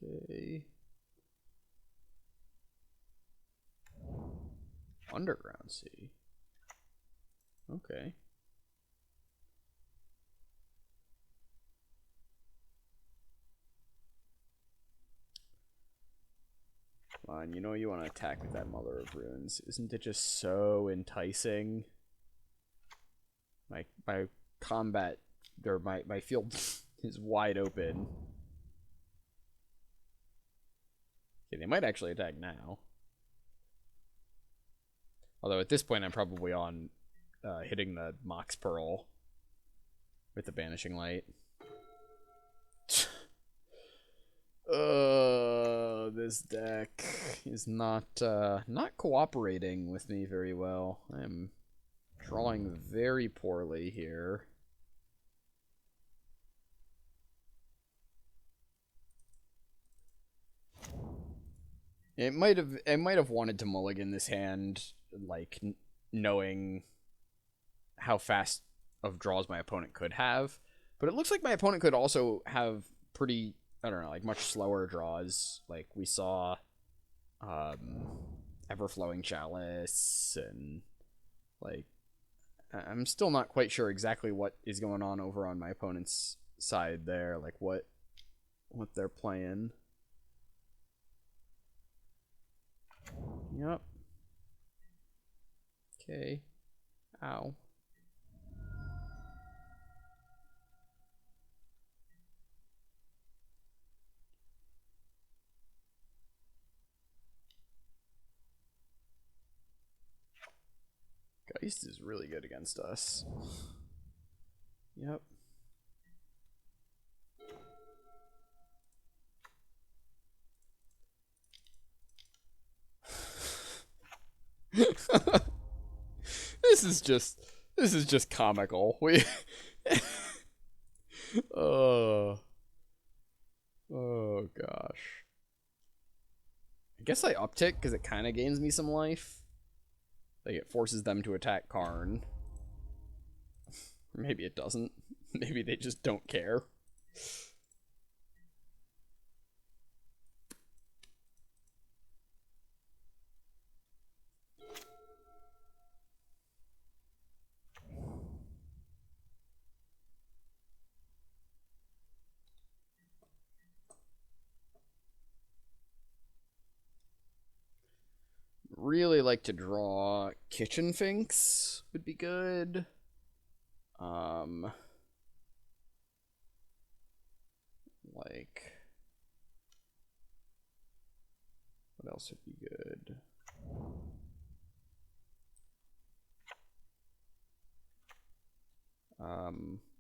Okay. Underground Sea. Okay. Come on, you know you want to attack with that Mother of Runes. Isn't it just so enticing? My combat, or my field is wide open. Okay, they might actually attack now. Although at this point I'm probably on hitting the Mox Pearl with the Banishing Light. This deck is not cooperating with me very well. I'm drawing very poorly here. It might have wanted to mulligan this hand, like knowing how fast of draws my opponent could have, but it looks like my opponent could also have pretty, I don't know, like much slower draws. Like we saw Everflowing Chalice, and like I'm still not quite sure exactly what is going on over on my opponent's side there, like what they're playing. Yep. Okay. Ow. Geist is really good against us. Yep. This is just comical. We Oh gosh. I guess I uptick because it kind of gains me some life. Like it forces them to attack Karn. Or maybe it doesn't. Maybe they just don't care. Really like to draw Kitchen Finks would be good. Like what else would be good?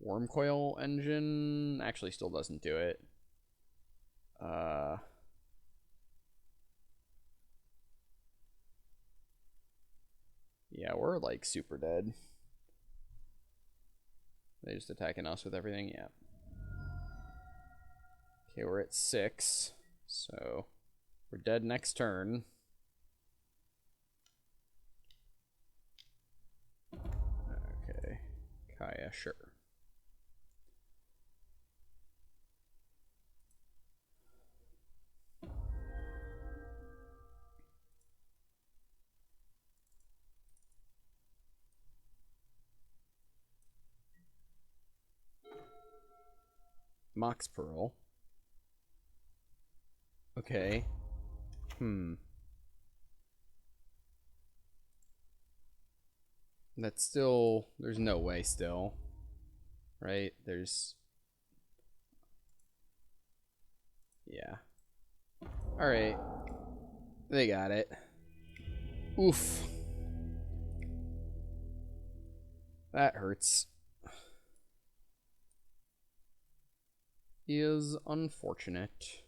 Wormcoil Engine actually still doesn't do it. Yeah, we're like super dead. They just attacking us with everything? Yeah. Okay, we're at 6. So we're dead next turn. Okay. Kaya, sure. Mox Pearl. Okay. That's still... There's no way still. Right? There's... Yeah. Alright. They got it. Oof. That hurts. Is unfortunate.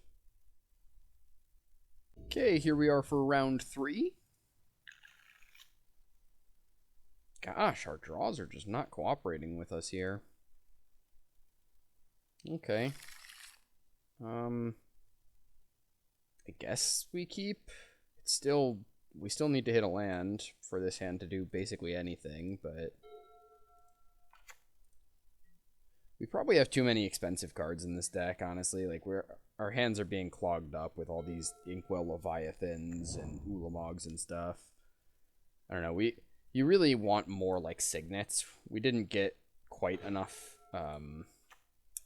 Okay, here we are for round 3. Gosh, our draws are just not cooperating with us here. Okay. I guess we keep. It's still... We still need to hit a land for this hand to do basically anything, but... We probably have too many expensive cards in this deck, honestly. Like, our hands are being clogged up with all these Inkwell Leviathans and Ulamogs and stuff. I don't know, you really want more, like, Signets. We didn't get quite enough,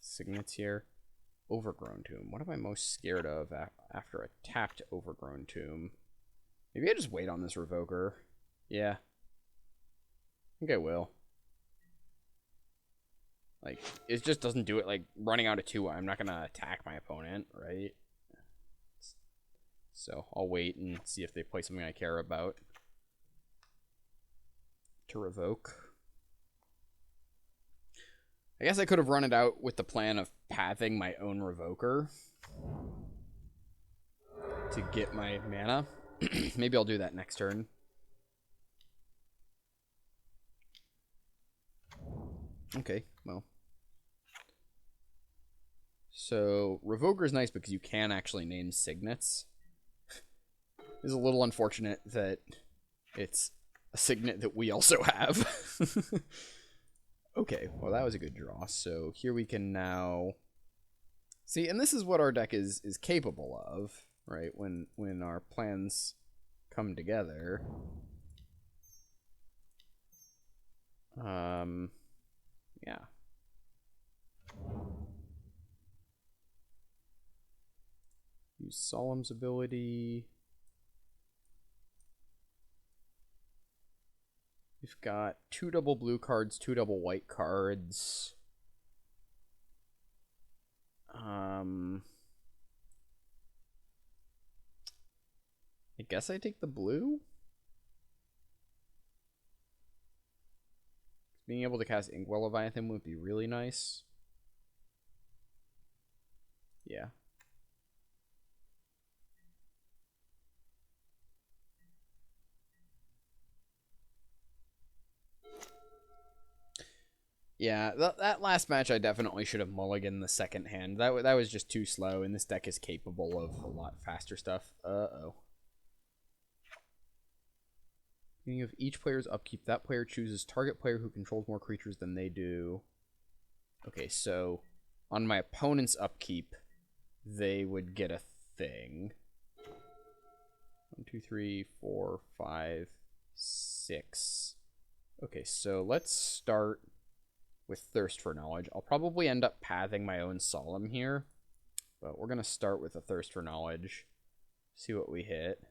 Signets here. Overgrown Tomb. What am I most scared of after a tapped Overgrown Tomb? Maybe I just wait on this Revoker. Yeah. I think I will. Like, it just doesn't do it. Like, running out of 2, I'm not going to attack my opponent, right? So, I'll wait and see if they play something I care about to revoke. I guess I could have run it out with the plan of pathing my own Revoker to get my mana. Maybe I'll do that next turn. Okay, well. So, Revoker is nice because you can actually name Signets. It's a little unfortunate that it's a Signet that we also have. Okay, well that was a good draw. So here we can now... See, and this is what our deck is capable of, right? When our plans come together. Yeah. Use Solemn's ability. We've got 2 double blue cards, 2 double white cards. I guess I take the blue? Being able to cast Inkwell Leviathan would be really nice. Yeah. Yeah, that last match I definitely should have mulliganed the second hand. That was just too slow, and this deck is capable of a lot faster stuff. Uh-oh. Beginning of each player's upkeep, that player chooses target player who controls more creatures than they do. Okay, so on my opponent's upkeep, they would get a thing. 1, 2, 3, 4, 5, 6. Okay, so let's start with Thirst for Knowledge. I'll probably end up pathing my own Solemn here, but we're going to start with a Thirst for Knowledge. See what we hit.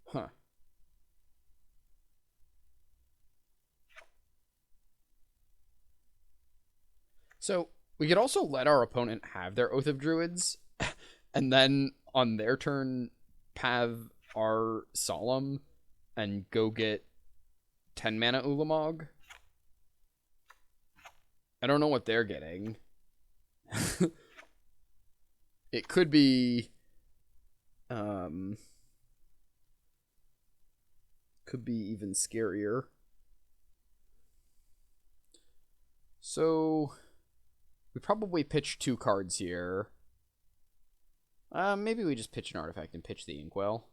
Huh. So, we could also let our opponent have their Oath of Druids, and then on their turn, path our Solemn and go get 10 mana Ulamog. I don't know what they're getting. It could be... could be even scarier. So... we probably pitch 2 cards here. Maybe we just pitch an artifact and pitch the Inkwell.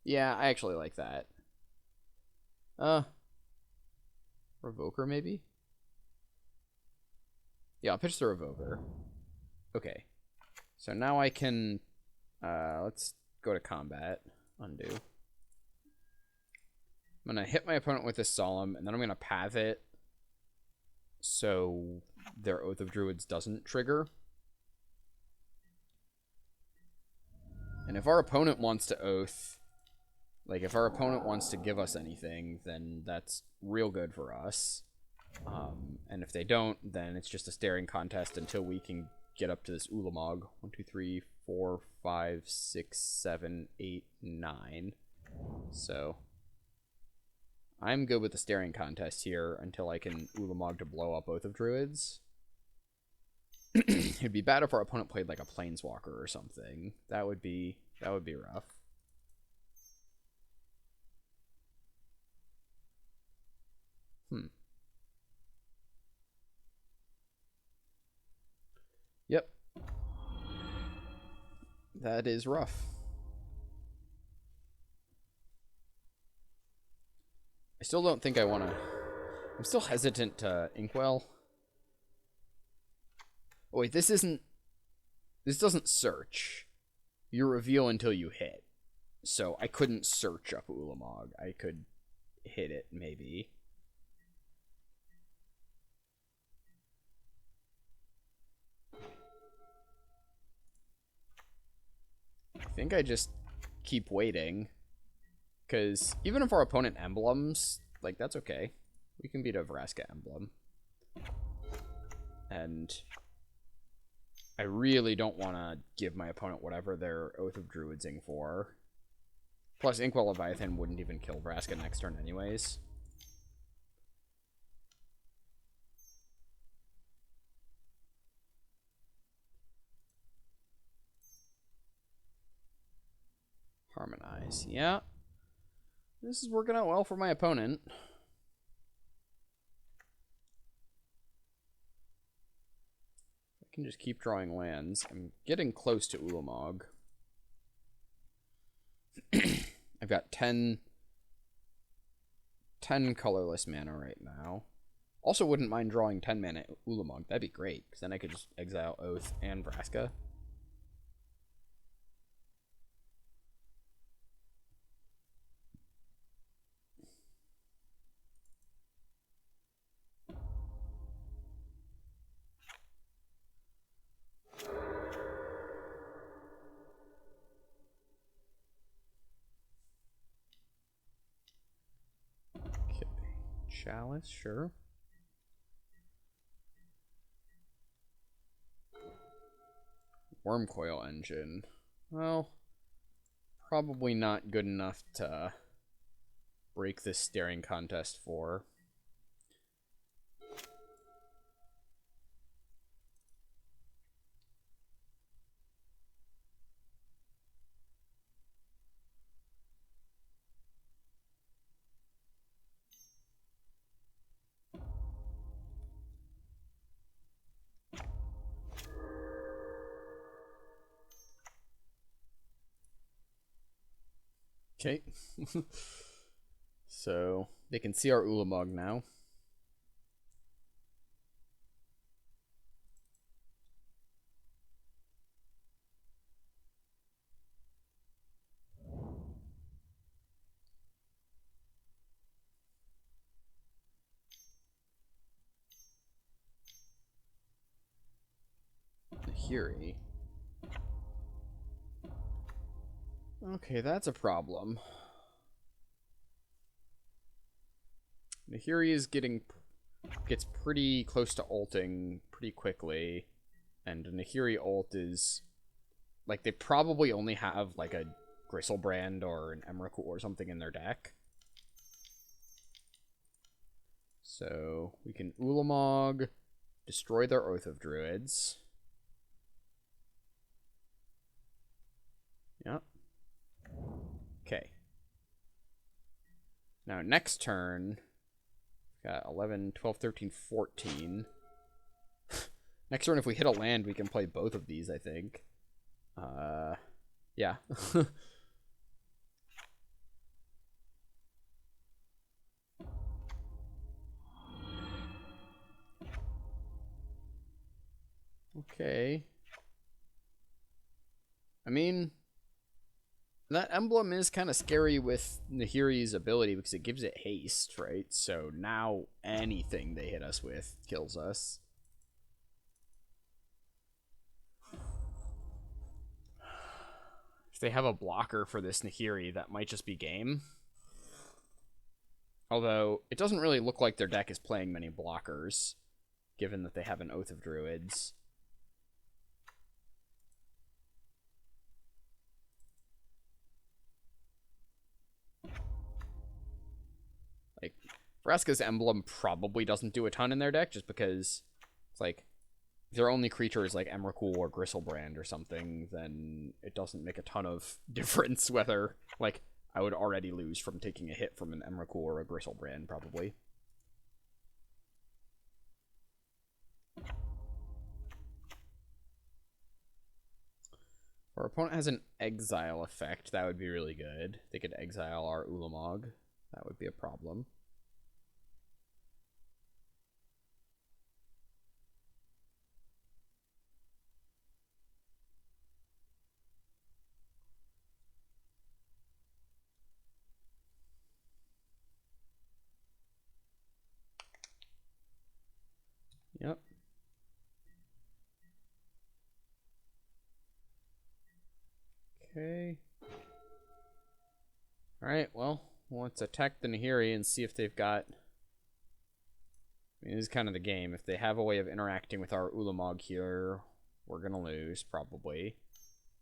Yeah, I actually like that. Revoker, maybe? Yeah, I'll pitch the Revoker. Okay. So now I can... let's go to combat. Undo. I'm going to hit my opponent with this Solemn, and then I'm going to path it so their Oath of Druids doesn't trigger. And if our opponent wants to Oath, like if our opponent wants to give us anything, then that's real good for us. And if they don't, then it's just a staring contest until we can get up to this Ulamog. 1, 2, 3, 4, 5, 6, 7, 8, 9. So I'm good with the staring contest here until I can Ulamog to blow up Oath of Druids. It'd be bad if our opponent played like a Planeswalker or something. That would be rough. Yep. That is rough. I still don't think I want to... I'm still hesitant to Inkwell. Oh, wait, this isn't... This doesn't search. You reveal until you hit. So I couldn't search up Ulamog. I could hit it, maybe. I think I just keep waiting. Because even if our opponent emblems, like, that's okay. We can beat a Vraska emblem. And I really don't want to give my opponent whatever they're Oath of Druidsing for. Plus, Inkwell Leviathan wouldn't even kill Vraska next turn anyways. Harmonize, yeah. This is working out well for my opponent. I can just keep drawing lands. I'm getting close to Ulamog. I've got 10 colorless mana right now. Also wouldn't mind drawing 10 mana Ulamog. That'd be great, because then I could just exile Oath and Vraska. Chalice, sure. Wormcoil Engine. Well, probably not good enough to break this staring contest for. Okay. So they can see our Ulamog now. Nahiri. Okay, that's a problem. Nahiri is gets pretty close to ulting pretty quickly, and Nahiri ult is like they probably only have like a Gristlebrand or an Emrakul or something in their deck. So we can Ulamog, destroy their Oath of Druids. Yep. Okay. Now next turn, got 11, 12, 13, 14. Next turn, if we hit a land, we can play both of these, I think. Yeah. Okay. I mean, That emblem is kind of scary with Nahiri's ability because it gives it haste, right? So now anything they hit us with kills us. If they have a blocker for this Nahiri, that might just be game. Although, it doesn't really look like their deck is playing many blockers, given that they have an Oath of Druids. Like, Vraska's Emblem probably doesn't do a ton in their deck, just because it's like, if their only creature is like Emrakul or Gristlebrand or something, then it doesn't make a ton of difference whether, like, I would already lose from taking a hit from an Emrakul or a Gristlebrand, probably. If our opponent has an exile effect, that would be really good. They could exile our Ulamog. That would be a problem. Yep. Okay. Alright, well, let's attack the Nahiri and see if they've got... I mean, this is kind of the game. If they have a way of interacting with our Ulamog here, we're going to lose, probably.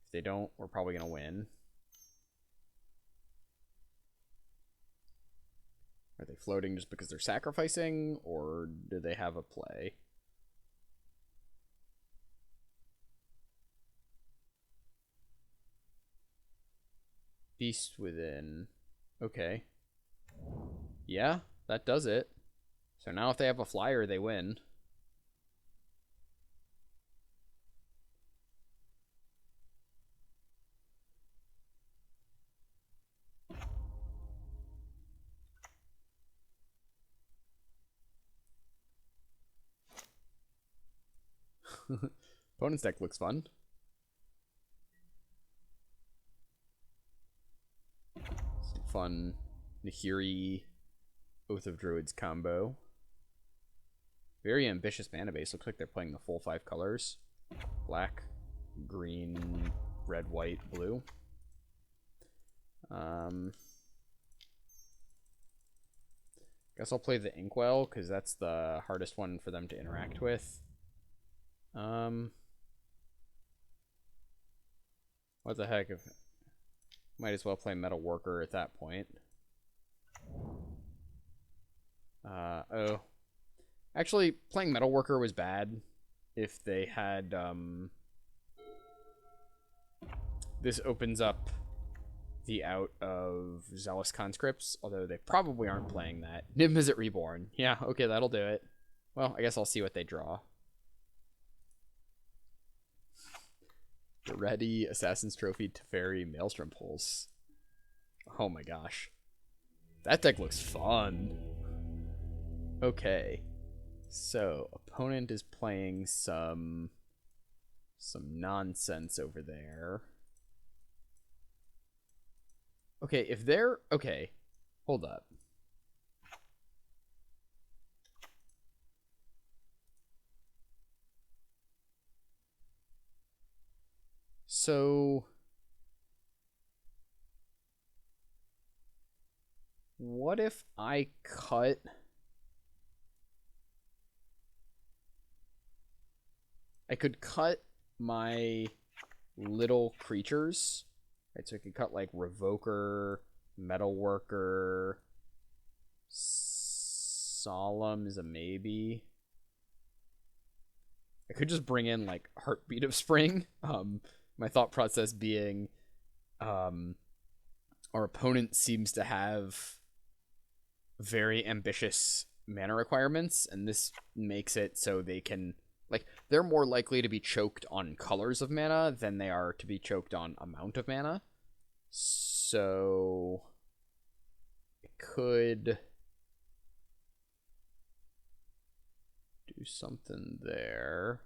If they don't, we're probably going to win. Are they floating just because they're sacrificing, or do they have a play? Beast Within. Okay. Yeah, that does it. So now if they have a flyer, they win. Opponent's deck looks fun. Some fun Nahiri Oath of Druids combo. Very ambitious mana base. Looks like they're playing the full 5 colors. Black, green, red, white, blue. Guess I'll play the Inkwell, because that's the hardest one for them to interact with. What the heck? Might as well play Metal Worker at that point. Oh. Actually, playing Metal Worker was bad. If they had, this opens up the out of Zealous Conscripts, although they probably aren't playing that. Nim Visit Reborn. Yeah, okay, that'll do it. Well, I guess I'll see what they draw. Ready, Assassin's Trophy, Teferi, Maelstrom Pulse. Oh my gosh. That deck looks fun. Okay. So, opponent is playing some nonsense over there. Okay, if they're... Okay, hold up. So... What if I cut... I could cut my little creatures. Right, so I could cut like Revoker, Metalworker, Solemn is a maybe. I could just bring in like Heartbeat of Spring. My thought process being our opponent seems to have very ambitious mana requirements, and this makes it so they can... Like, they're more likely to be choked on colors of mana than they are to be choked on amount of mana. So... I could... do something there.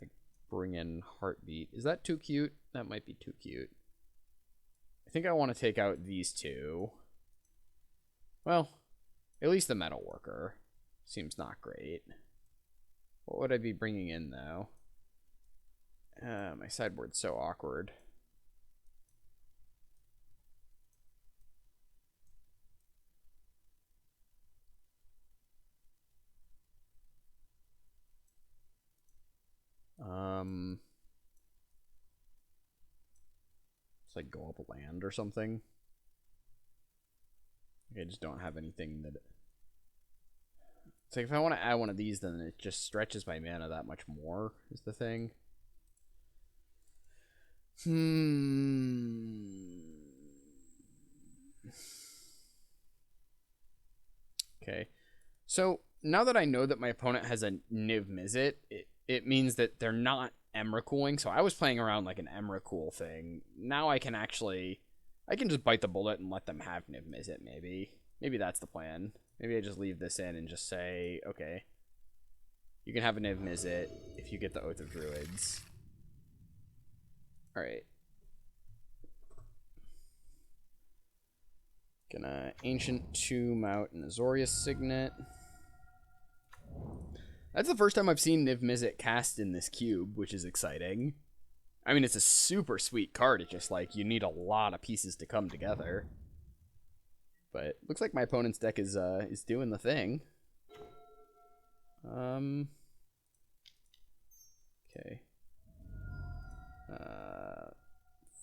Like, bring in Heartbeat. Is that too cute? That might be too cute. I think I want to take out these two. Well, at least the Metal Worker seems not great. What would I be bringing in, though? My sideboard's so awkward. It's like go up land or something. I just don't have anything that... It's like if I want to add one of these, then it just stretches my mana that much more, is the thing. Okay. So, now that I know that my opponent has a Niv Mizzet, it means that they're not Emrakulling. So I was playing around like an Emrakul thing. Now I can actually... I can just bite the bullet and let them have Niv Mizzet, maybe. Maybe that's the plan. Maybe I just leave this in and just say, okay, you can have a Niv Mizzet if you get the Oath of Druids. Alright. Gonna Ancient Tomb out an Azorius Signet. That's the first time I've seen Niv Mizzet cast in this cube, which is exciting. I mean, it's a super sweet card. It's just like you need a lot of pieces to come together. But looks like my opponent's deck is doing the thing. Okay.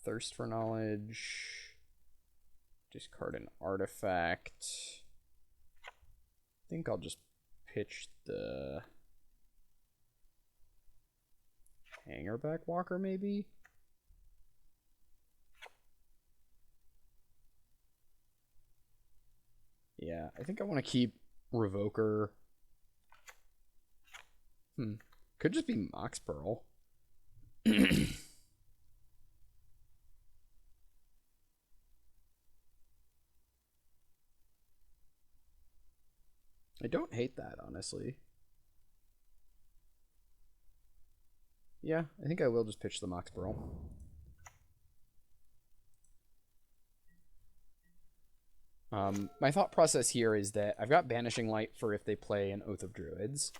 Thirst for Knowledge. Discard an artifact. I think I'll just pitch the Hangerback Walker, maybe? Yeah, I think I want to keep Revoker. Could just be Mox Pearl. I don't hate that, honestly. Yeah, I think I will just pitch the Mox Pearl. My thought process here is that I've got Banishing Light for if they play an Oath of Druids.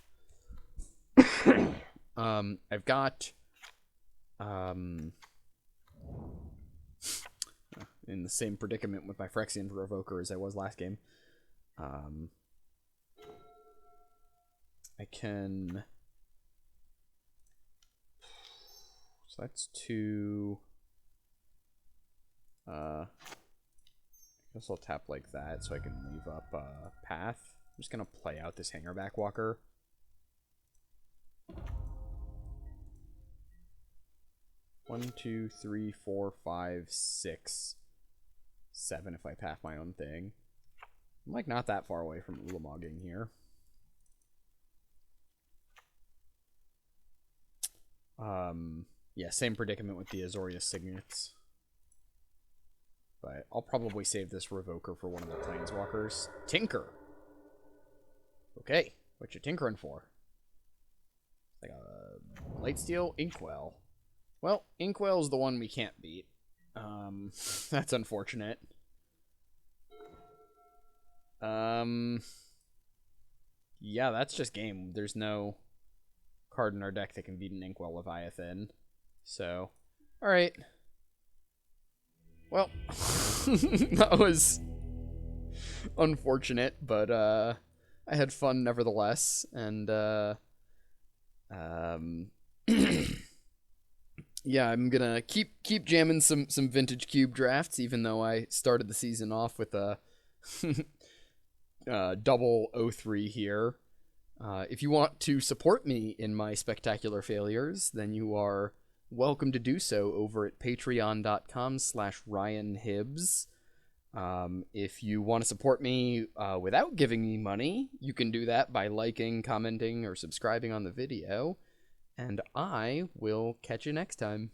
I've got in the same predicament with my Phyrexian Revoker as I was last game. I can... So that's 2. I guess I'll tap like that so I can leave up Path. I'm just going to play out this Hangerback Walker. One, 2, 3, 4, 5, 6, 7 if I path my own thing. I'm like not that far away from Ulamogging here. Yeah, same predicament with the Azorius Signets. But I'll probably save this Revoker for one of the Planeswalkers. Tinker! Okay, what you tinkering for? Like a Lightsteel Inkwell. Well, Inkwell's the one we can't beat. That's unfortunate. Yeah, that's just game. There's no card in our deck that can beat an Inkwell Leviathan. So, alright. Well, that was unfortunate, but I had fun nevertheless, and yeah, I'm gonna keep jamming some vintage cube drafts, even though I started the season off with a double 0-3 here. If you want to support me in my spectacular failures, then you are welcome to do so over at patreon.com/RyanHibbs. If you want to support me without giving me money, you can do that by liking, commenting, or subscribing on the video. And I will catch you next time.